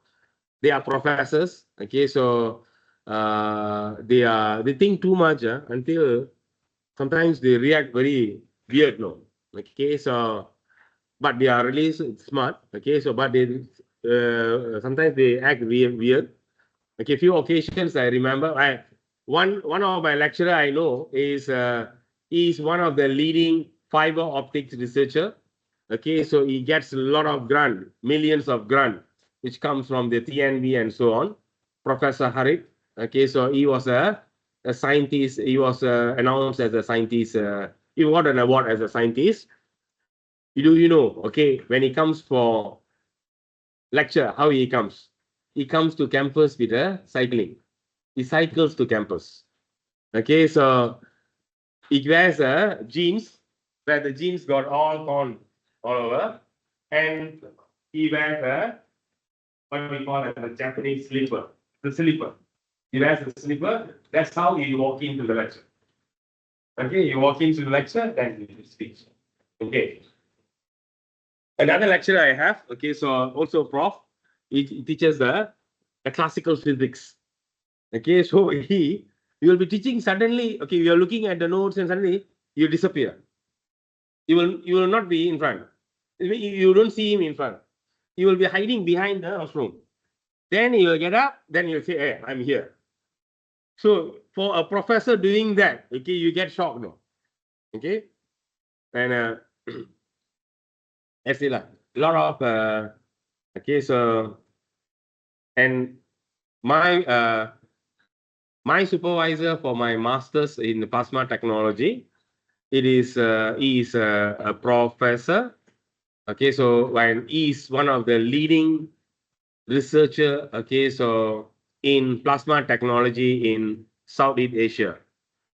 Speaker 2: they are professors, okay, so they think too much until sometimes they react very weird, no, okay, so but they are really smart, okay, so but they sometimes they act weird. Okay, few occasions I remember. One of my lecturer I know is one of the leading fiber optics researcher. Okay, so he gets a lot of grant, millions of grant, which comes from the TNB and so on. Professor Harit. Okay, so he was a scientist. He was announced as a scientist. He got an award as a scientist. You know? Okay, when he comes for lecture, how he comes? He comes to campus with a cycling. He cycles to campus. Okay, so he wears a jeans where the jeans got all torn all over, and he wears a what we call as a Japanese slipper, the slipper.
Speaker 1: You wear the slipper. That's how you walk into the lecture. Okay, you walk into the lecture, then you speak. Okay. Another lecture I have. Okay, so also prof. He teaches the classical physics. Okay, so you will be teaching suddenly. Okay, you are looking at the notes and suddenly you disappear. You will not be in front. You don't see him in front. You will be hiding behind the washroom. Then you will get up. Then you'll say, "Hey, I'm here." So for a professor doing that, okay, you get shocked, no? Okay, and I say like a lot of okay, so and my my supervisor for my masters in plasma technology, he is a professor. Okay, so when he is one of the leading researcher. Okay, so in plasma technology in Southeast Asia.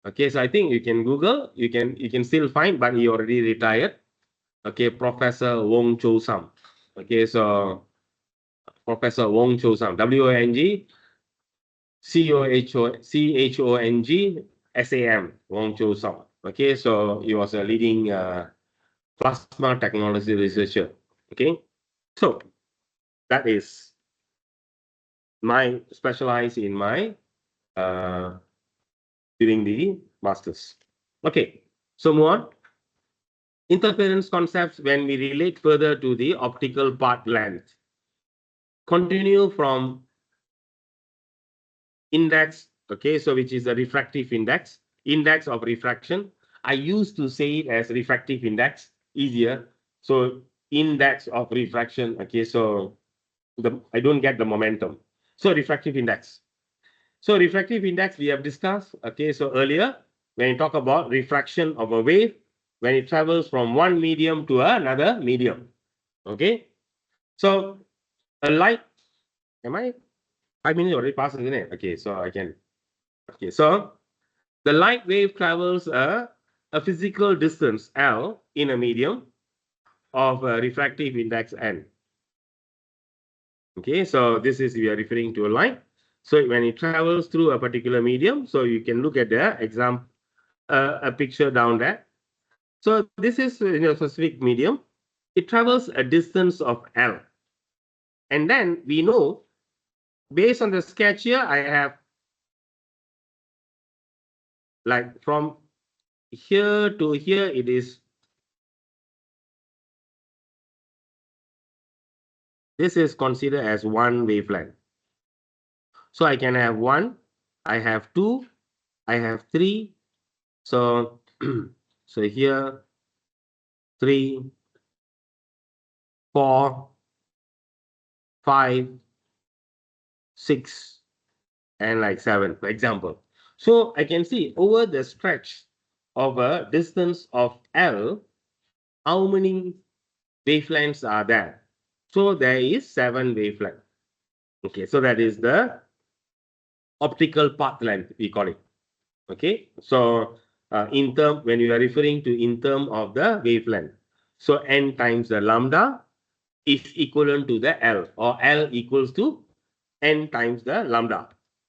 Speaker 1: Okay, so I think you can Google, you can still find, but he already retired. Okay, Professor Wong Cho Sam. Okay, so Professor Wong Cho Sam, WONG CHONG Wong Cho Sam. Okay, so he was a leading plasma technology researcher. Okay, so that is my specialize in my during the masters. Okay, so move on. Interference concepts when we relate further to the optical path length. Continue from index, okay, so which is the refractive index of refraction. I used to say it as refractive index, easier. So index of refraction, okay, so I don't get the momentum. So refractive index. So refractive index we have discussed, okay, so earlier when you talk about refraction of a wave, when it travels from one medium to another medium, okay. So a light, am I 5 minutes already passed, isn't it? Okay, so I can, okay, so the light wave travels a physical distance L in a medium of a refractive index N. Okay, so this is we are referring to a light. So when it travels through a particular medium, so you can look at the example, a picture down there. So this is in a specific medium. It travels a distance of L. And then we know, based on the sketch here, I have like from here to here, it is, this is considered as one wavelength. So I can have one, I have two, I have three. So, so here, 3, 4, 5, 6, and like 7, for example. So I can see over the stretch of a distance of L, how many wavelengths are there? So there is 7 wavelengths. Okay, so that is the optical path length, we call it. Okay, so in term, when you are referring to in term of the wavelength, so n times the lambda is equivalent to the L, or L equals to n times the lambda.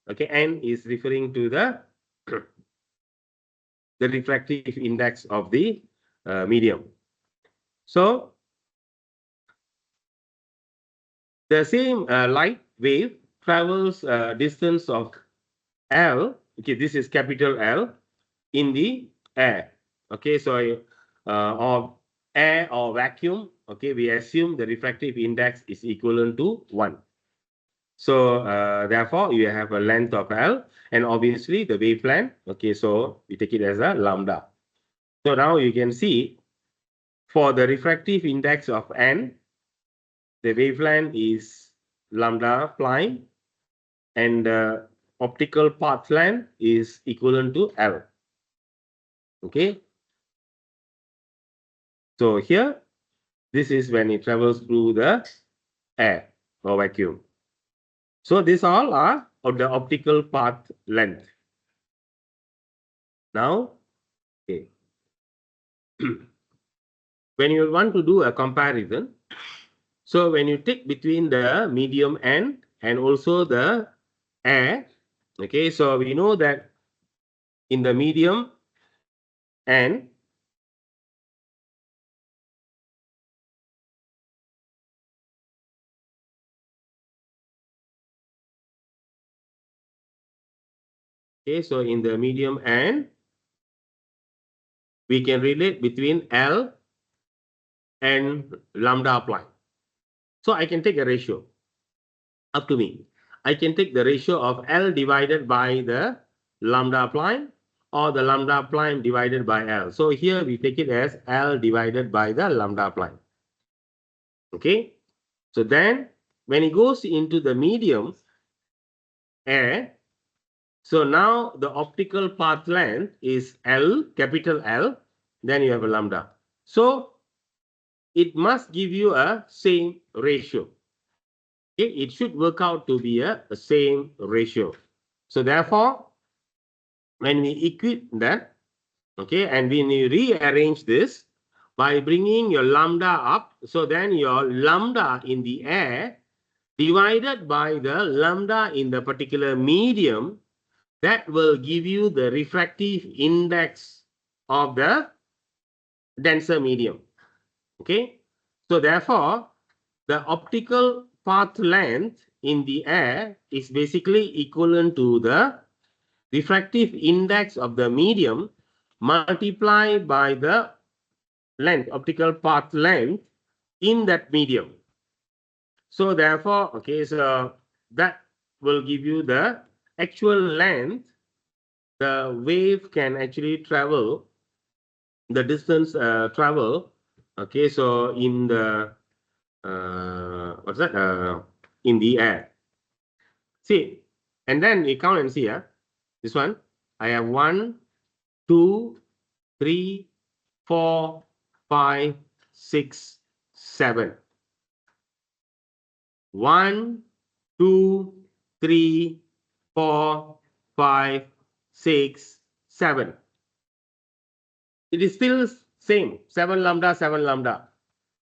Speaker 1: Okay, n is referring to the the refractive index of the medium. So the same light wave travels a distance of L. Okay, this is capital L in the air. Okay, so or air or vacuum. Okay, we assume the refractive index is equivalent to 1. So therefore, you have a length of L, and obviously the wavelength. Okay, so we take it as a lambda. So now you can see for the refractive index of N, the wavelength is lambda prime, and the optical path length is equivalent to L. Okay. So here, this is when it travels through the air or vacuum. So these all are of the optical path length. Now, okay. When you want to do a comparison, so when you take between the medium N and also the air,
Speaker 2: Okay, so we know that in the medium and okay, so in the medium and we can relate between L and lambda applied. So I can take a ratio up to me. I can take the ratio of L divided by the lambda applied or the lambda applied divided by L. So here we take it as L divided by the lambda applied. Okay. So then when it goes into the medium air, so now the optical path length is L, capital L, then you have a lambda. So it must give you a same ratio. Okay, it should work out to be a same ratio. So therefore, when we equate that, okay, and when you rearrange this by bringing your lambda up, so then your lambda in the air divided by the lambda in the particular medium, that will give you the refractive index of the denser medium. Okay, so therefore, the optical path length in the air is basically equivalent to the refractive index of the medium multiplied by the length, optical path length in that medium. So therefore, okay, so that will give you the actual length the wave can actually travel, the distance travel. Okay, so in the what's that? In the air. See, and then you count and see. This one, I have 1, 2, 3, 4, 5, 6, 7. 1, 2, 3, 4, 5, 6, 7. It is still same, 7 lambda, 7 lambda.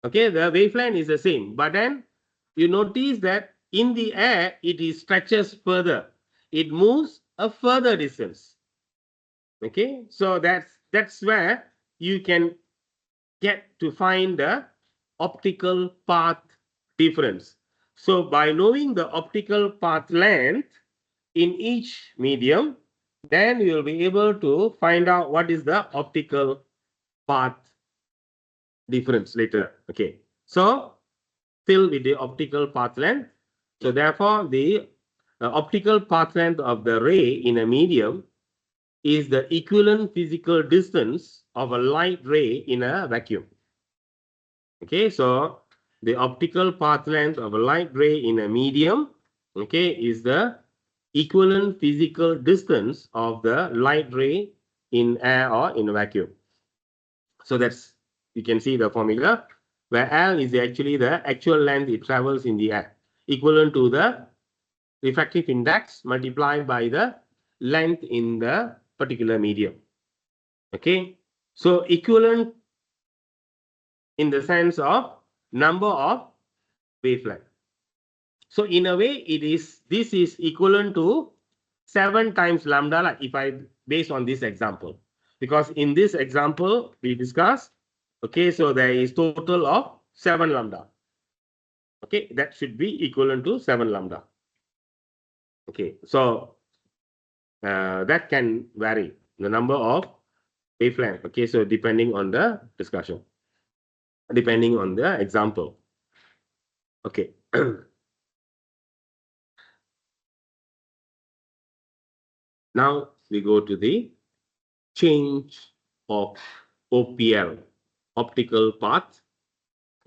Speaker 2: Okay, the wavelength is the same, but then you notice that in the air, it is stretches further. It moves a further distance. Okay, so that's where you can get to find the optical path difference. So by knowing the optical path length in each medium, then you will be able to find out what is the optical path difference later. Okay, so still with the optical path length. So therefore, the optical path length of the ray in a medium is the equivalent physical distance of a light ray in a vacuum. Okay, so the optical path length of a light ray in a medium, okay, is the equivalent physical distance of the light ray in air or in a vacuum. So that's, you can see the formula where L is actually the actual length it travels in the air, equivalent to the refractive index multiplied by the length in the particular medium. Okay, so equivalent in the sense of number of wavelength. So in a way, this is equivalent to 7 times lambda, like if I based on this example, because in this example we discussed, okay, so there is total of 7 lambda. Okay, that should be equivalent to 7 lambda. Okay, so that can vary the number of wavelength. Okay, so depending on the discussion, depending on the example. Okay. Now we go to the change of OPL, optical path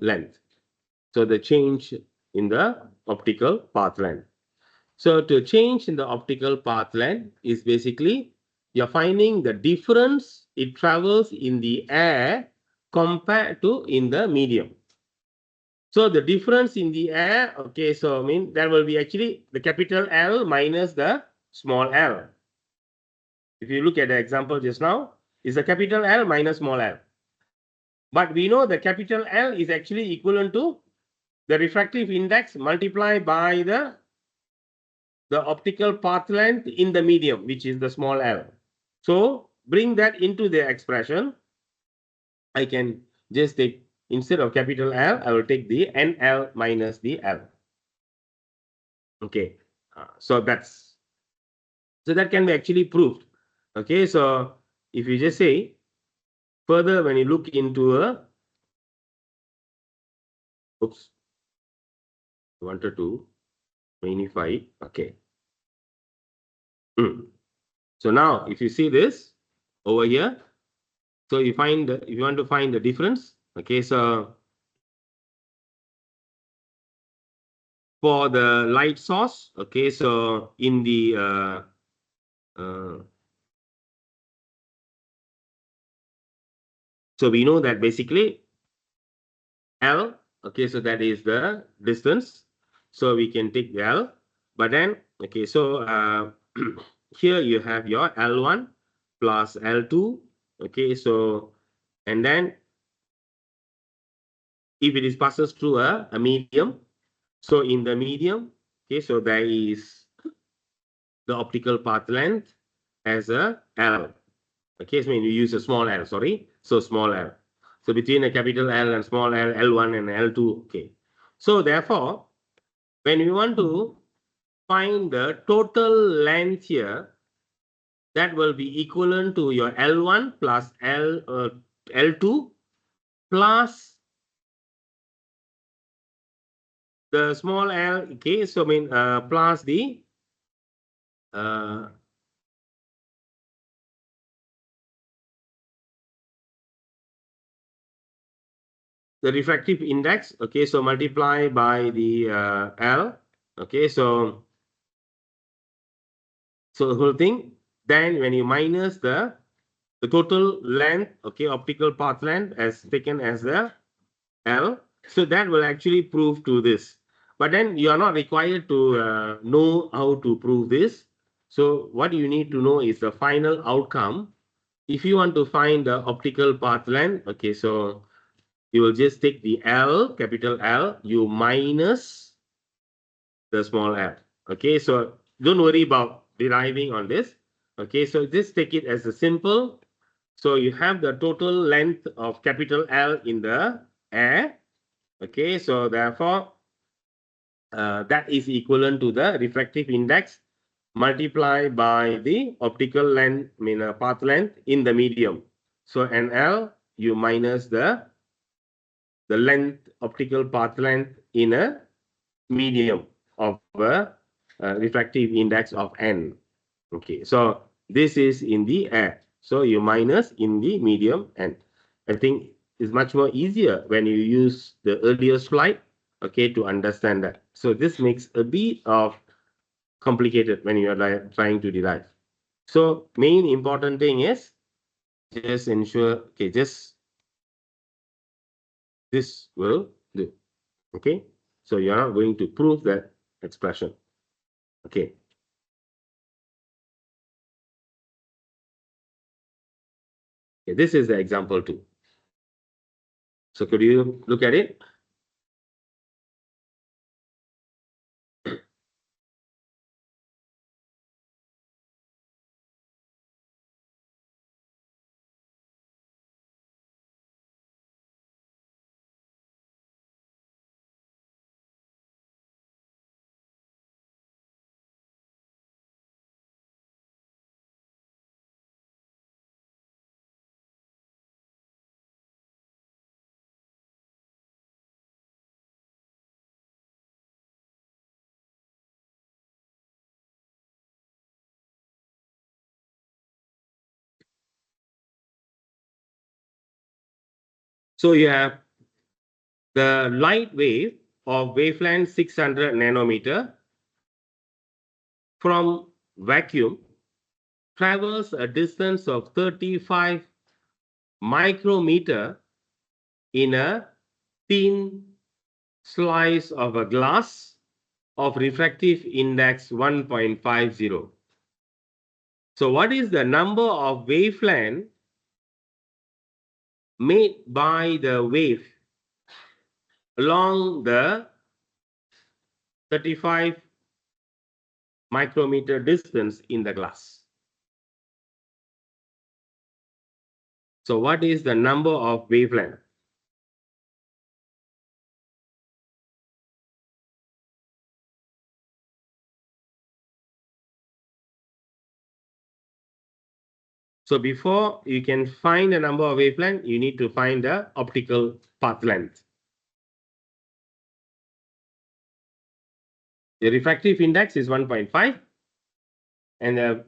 Speaker 2: length. So the change in the optical path length. So to change in the optical path length is basically you're finding the difference it travels in the air compared to in the medium. So the difference in the air, okay, so I mean that will be actually the capital L minus the small l. If you look at the example just now, is a capital L minus small l. But we know the capital L is actually equivalent to the refractive index multiplied by the the optical path length in the medium, which is the small l. So bring that into the expression. I can just take, instead of capital L, I will take the NL minus the L. Okay, so that can be actually proved. Okay, so if you just say further, when you look into a, oops, wanted to magnify. Okay. So now, if you see this over here, so you find, if you want to find the difference, okay, so for the light source, okay, so in the so we know that basically L, okay, so that is the distance, so we can take the L, but then, okay, so here you have your L1 plus L2, okay, so, and then if it is passes through a medium, so in the medium, okay, so there is the optical path length as a L. Okay, so when you use a small l, sorry, so small l. So between a capital L and small l, L1 and L2, okay. So therefore, when we want to find the total length here, that will be equivalent to your L1 plus L2 plus the small l, okay, so I mean plus the refractive index, okay, so multiply by the L, okay, so the whole thing, then when you minus the total length, okay, optical path length as taken as the L, so that will actually prove to this. But then you are not required to know how to prove this. So what you need to know is the final outcome. If you want to find the optical path length, okay, so you will just take the L, capital L, you minus the small l. Okay, so don't worry about deriving on this. Okay, so just take it as a simple. So you have the total length of capital L in the air. Okay, so therefore, that is equivalent to the refractive index multiplied by the optical length, I mean path length in the medium. So NL, you minus the length, optical path length in a medium of a refractive index of n. Okay, so this is in the air. So you minus in the medium, and I think it's much more easier when you use the earlier slide, okay, to understand that. So this makes a bit of complicated when you are trying to derive. So main important thing is just ensure, okay, just this will do. Okay, so you are not going to prove that expression. Okay. Okay, this is the example 2. So could you look at it? So you have the light wave of wavelength 600 nanometer from vacuum travels a distance of 35 micrometer in a thin slice of a glass of refractive index 1.50. So what is the number of wavelength made by the wave along the 35 micrometer distance in the glass. So what is the number of wavelength? So before you can find the number of wavelength, you need to find the optical path length. The refractive index is 1.5 and the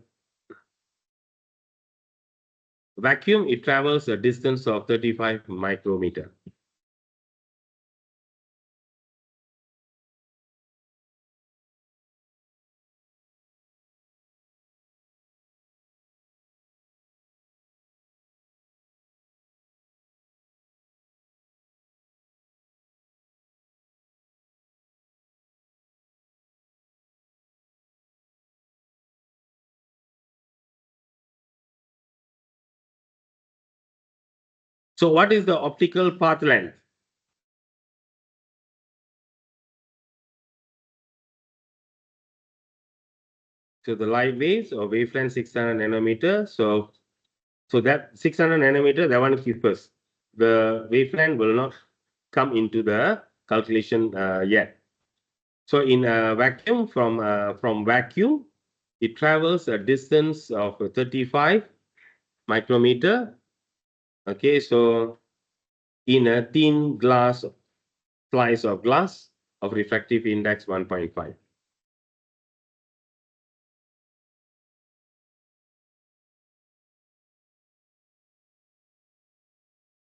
Speaker 2: vacuum, it travels a distance of 35 micrometer. So what is the optical path length? So the light waves or wavelength 600 nanometer. So that 600 nanometer, that one keep first. The wavelength will not come into the calculation yet. So in a vacuum, from vacuum, it travels a distance of 35 micrometer. Okay, so in a thin glass slice of glass of refractive index 1.5.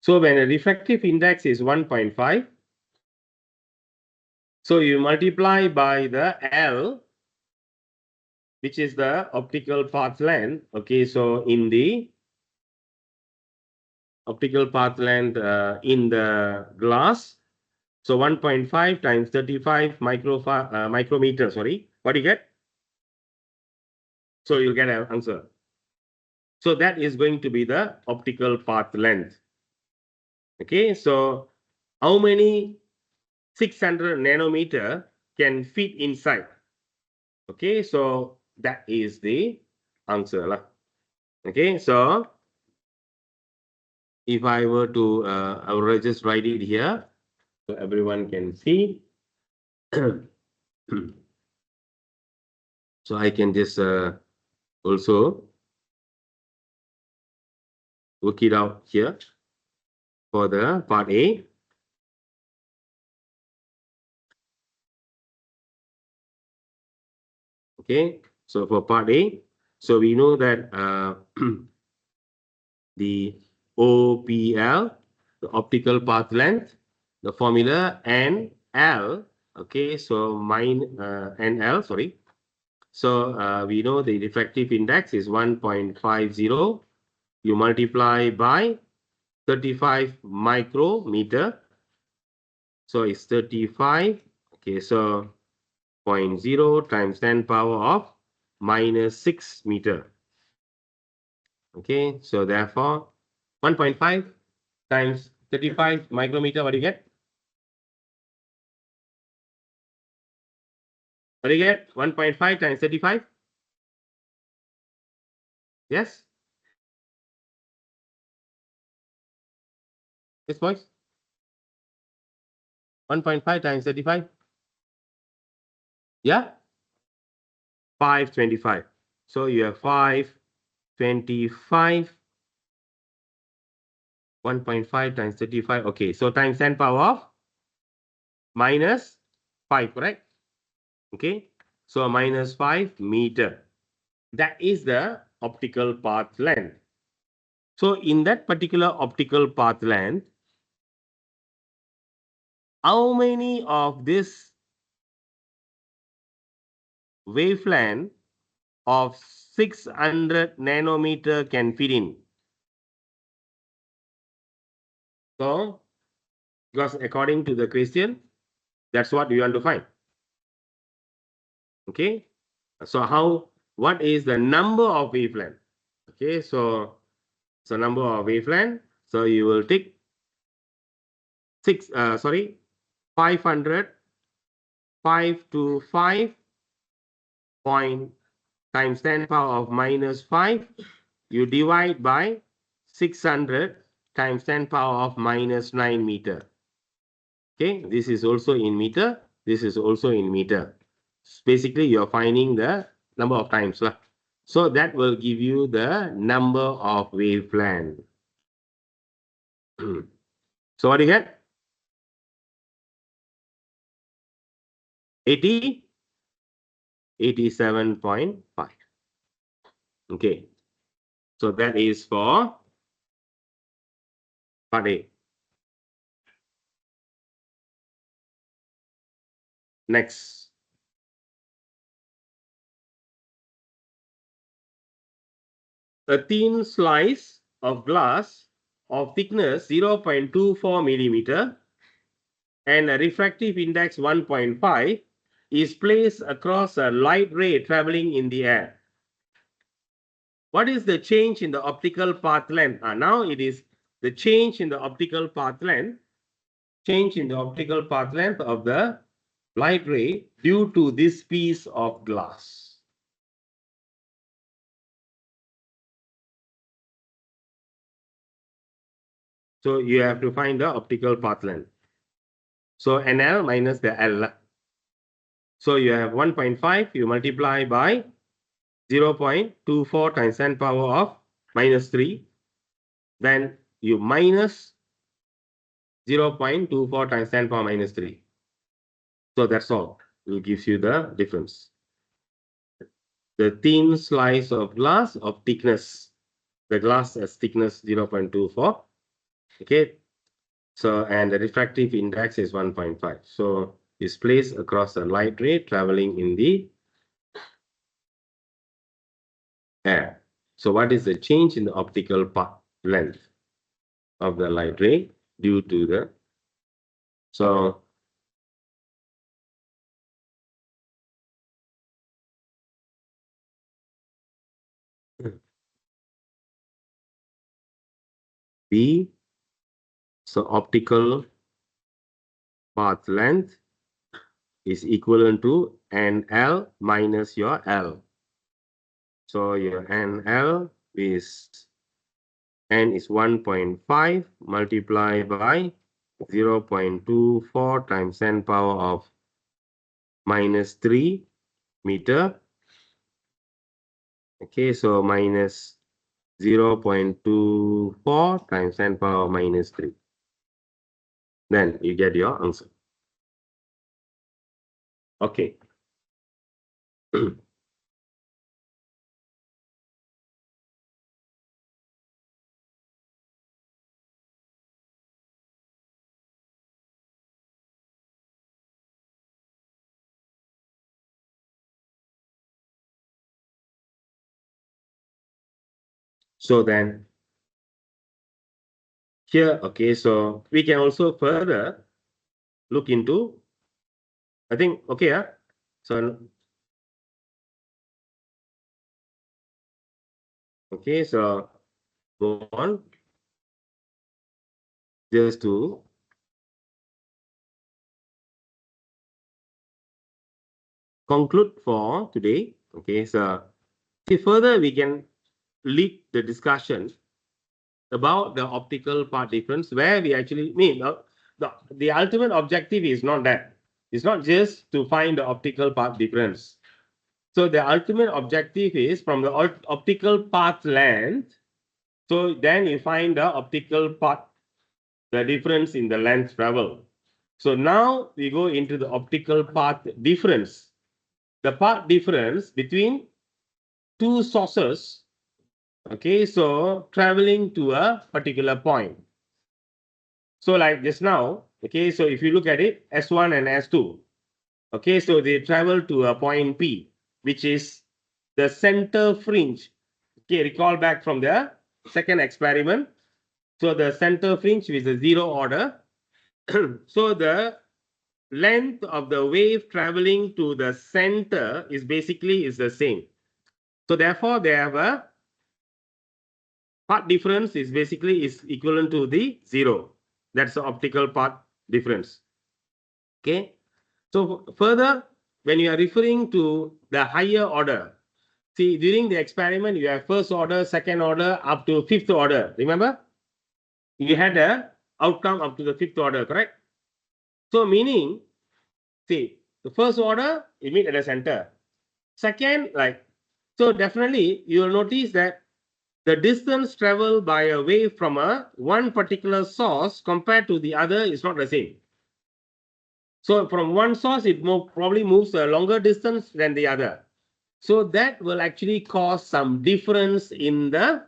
Speaker 2: So when a refractive index is 1.5, so you multiply by the L, which is the optical path length. Okay, so in the optical path length in the glass, so 1.5 times 35 micrometer, sorry, what do you get? So you'll get an answer. So that is going to be the optical path length. Okay, so how many 600 nanometer can fit inside? Okay, so that is the answer lah. Okay, so if I were to, I will just write it here so everyone can see. So I can just also work it out here for the part A. Okay, so for part A, so we know that the OPL, the optical path length, the formula NL, okay, so NL, sorry. So we know the refractive index is 1.50. You multiply by 35 micrometer. So it's 35. Okay, so 0.0 times 10 power of -6 meter. Okay, so therefore 1.5 times 35 micrometer, what do you get? What do you get? 1.5 times 35? Yes? Yes, boys? 1.5 times 35? Yeah? 525. So you have 525. 1.5 times 35. Okay, so times 10 power of -5, correct? Okay, so -5 meter. That is the optical path length. So in that particular optical path length, how many of this wavelength of 600 nanometer can fit in? So, because according to the question, that's what you want to find. Okay, so what is the number of wavelength? Okay, so number of wavelength. So you will take 500, 5 to 5, point times 10 power of minus 5, you divide by 600 times 10 power of minus 9 meter. Okay, this is also in meter, this is also in meter. Basically, you're finding the number of times. So that will give you the number of wavelength. So what do you get? 80, 87.5. Okay. So that is for part A. Next. A thin slice of glass of thickness 0.24 millimeter and a refractive index 1.5 is placed across a light ray traveling in the air. What is the change in the optical path length? Now it is the change in the optical path length, of the light ray due to this piece of glass. So you have to find the optical path length. So NL minus the L. So you have 1.5, you multiply by 0.24 times 10 power of minus 3. Then you minus 0.24 times 10 power minus 3. So that's all. It gives you the difference. The thin slice of glass of thickness. The glass has thickness 0.24. Okay. So, and the refractive index is 1.5. So, it's placed across a light ray traveling in the air. So, what is the change in the optical path length of the light ray due to the, so B, so optical path length is equivalent to NL minus your L. So your NL is N is 1.5 multiplied by 0.24 times 10 power of minus 3 meter. Okay, so minus 0.24 times 10 power minus 3. Then you get your answer. Okay. So then here, okay, so we can also further look into, I think, okay, so, okay, so go on, just to conclude for today, okay, so see further we can lead the discussion about the optical path difference, where we actually mean the ultimate objective is not that. It's not just to find the optical path difference. So the ultimate objective is from the optical path length. So then you find the optical path, the difference in the length travel. So now we go into the optical path difference. The path difference between two sources. Okay, so traveling to a particular point. So like just now, okay, so if you look at it, S1 and S2, okay, so they travel to a point P, which is the center fringe. Okay, recall back from the second experiment. So the center fringe is a zero order. So the length of the wave traveling to the center is basically is the same. So therefore, they have a path difference is basically is equivalent to the 0. That's the optical path difference. Okay. So further, when you are referring to the higher order. See, during the experiment, you have first order, second order, up to fifth order. Remember? You had a outcome up to the fifth order, correct? So meaning, see, the first order, you meet at the center. Second, like, so definitely you will notice that the distance traveled by a wave from one particular source compared to the other is not the same. So from one source, it probably moves a longer distance than the other. So that will actually cause some difference in the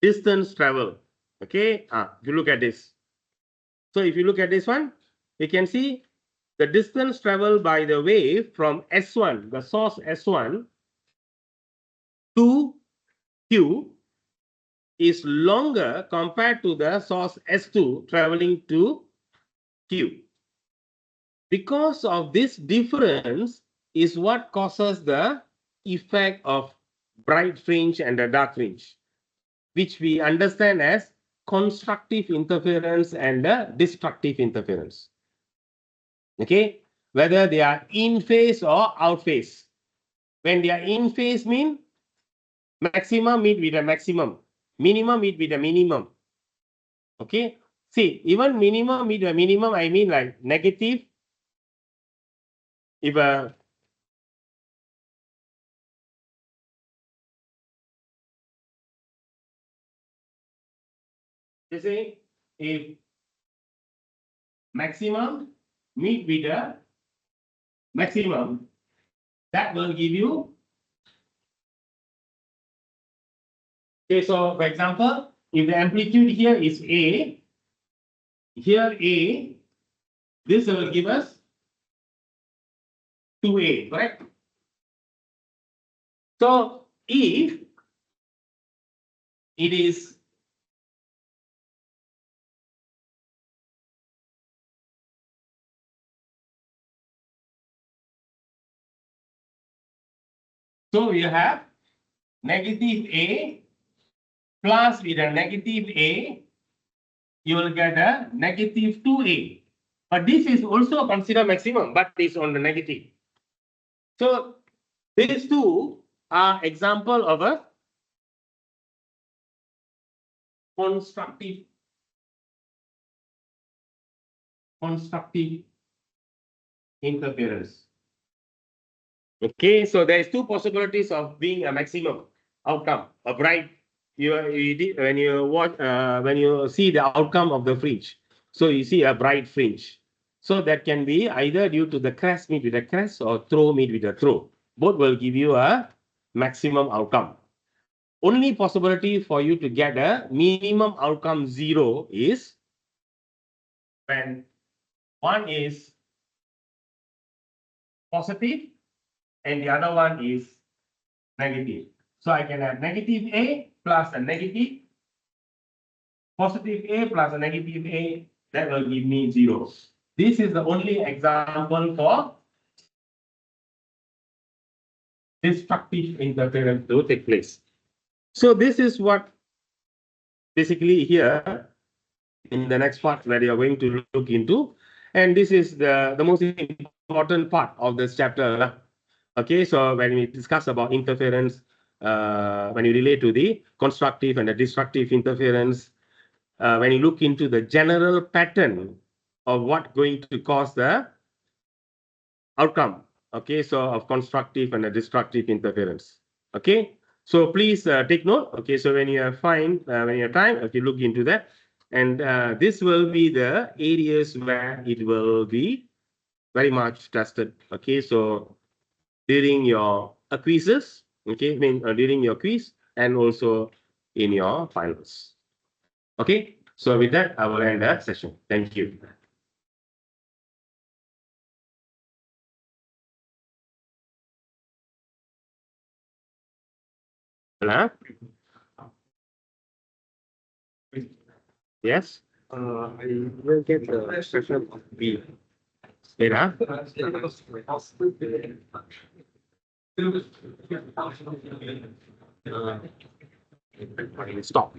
Speaker 2: distance travel. Okay, if you look at this. So if you look at this one, you can see the distance traveled by the wave from S1, the source S1 to Q is longer compared to the source S2 traveling to Q. Because of this difference is what causes the effect of bright fringe and the dark fringe, which we understand as constructive interference and destructive interference. Okay, whether they are in phase or out phase. When they are in phase mean maximum meet with the maximum, minimum meet with the minimum. Okay, see, even minimum meet the minimum, I mean like negative. If they say if maximum meet with the maximum, that will give you. Okay, so for example, if the amplitude here is A, here A, this will give us 2A, correct? So if it is so you have negative A plus with a negative A, you will get a negative 2A. But this is also considered maximum, but it's on the negative. So these two are example of a constructive interference. Okay, so there is two possibilities of being a maximum outcome. A bright, when you watch when you see the outcome of the fringe, so you see a bright fringe. So that can be either due to the crest meet with the crest or throw meet with the throw. Both will give you a maximum outcome. Only possibility for you to get a minimum outcome 0 is when one is positive and the other one is negative. So I can have negative A plus a negative, positive A plus a negative A, that will give me 0. This is the only example for destructive interference to take place. So this is what basically here in the next part that you are going to look into. And this is the most important part of this chapter. Okay, so when we discuss about interference, when you relate to the constructive and the destructive interference, when you look into the general pattern of what going to cause the outcome, okay, so of constructive and the destructive interference. Okay, so please take note. Okay, so when you have when you have time, if you look into that, and this will be the areas where it will be very much tested. Okay, so during your quizzes, okay, I mean during your quiz and also in your finals. Okay, so with that, I will end the session. Thank you. Hello? Yes? I will get the session of B. Later. Stop.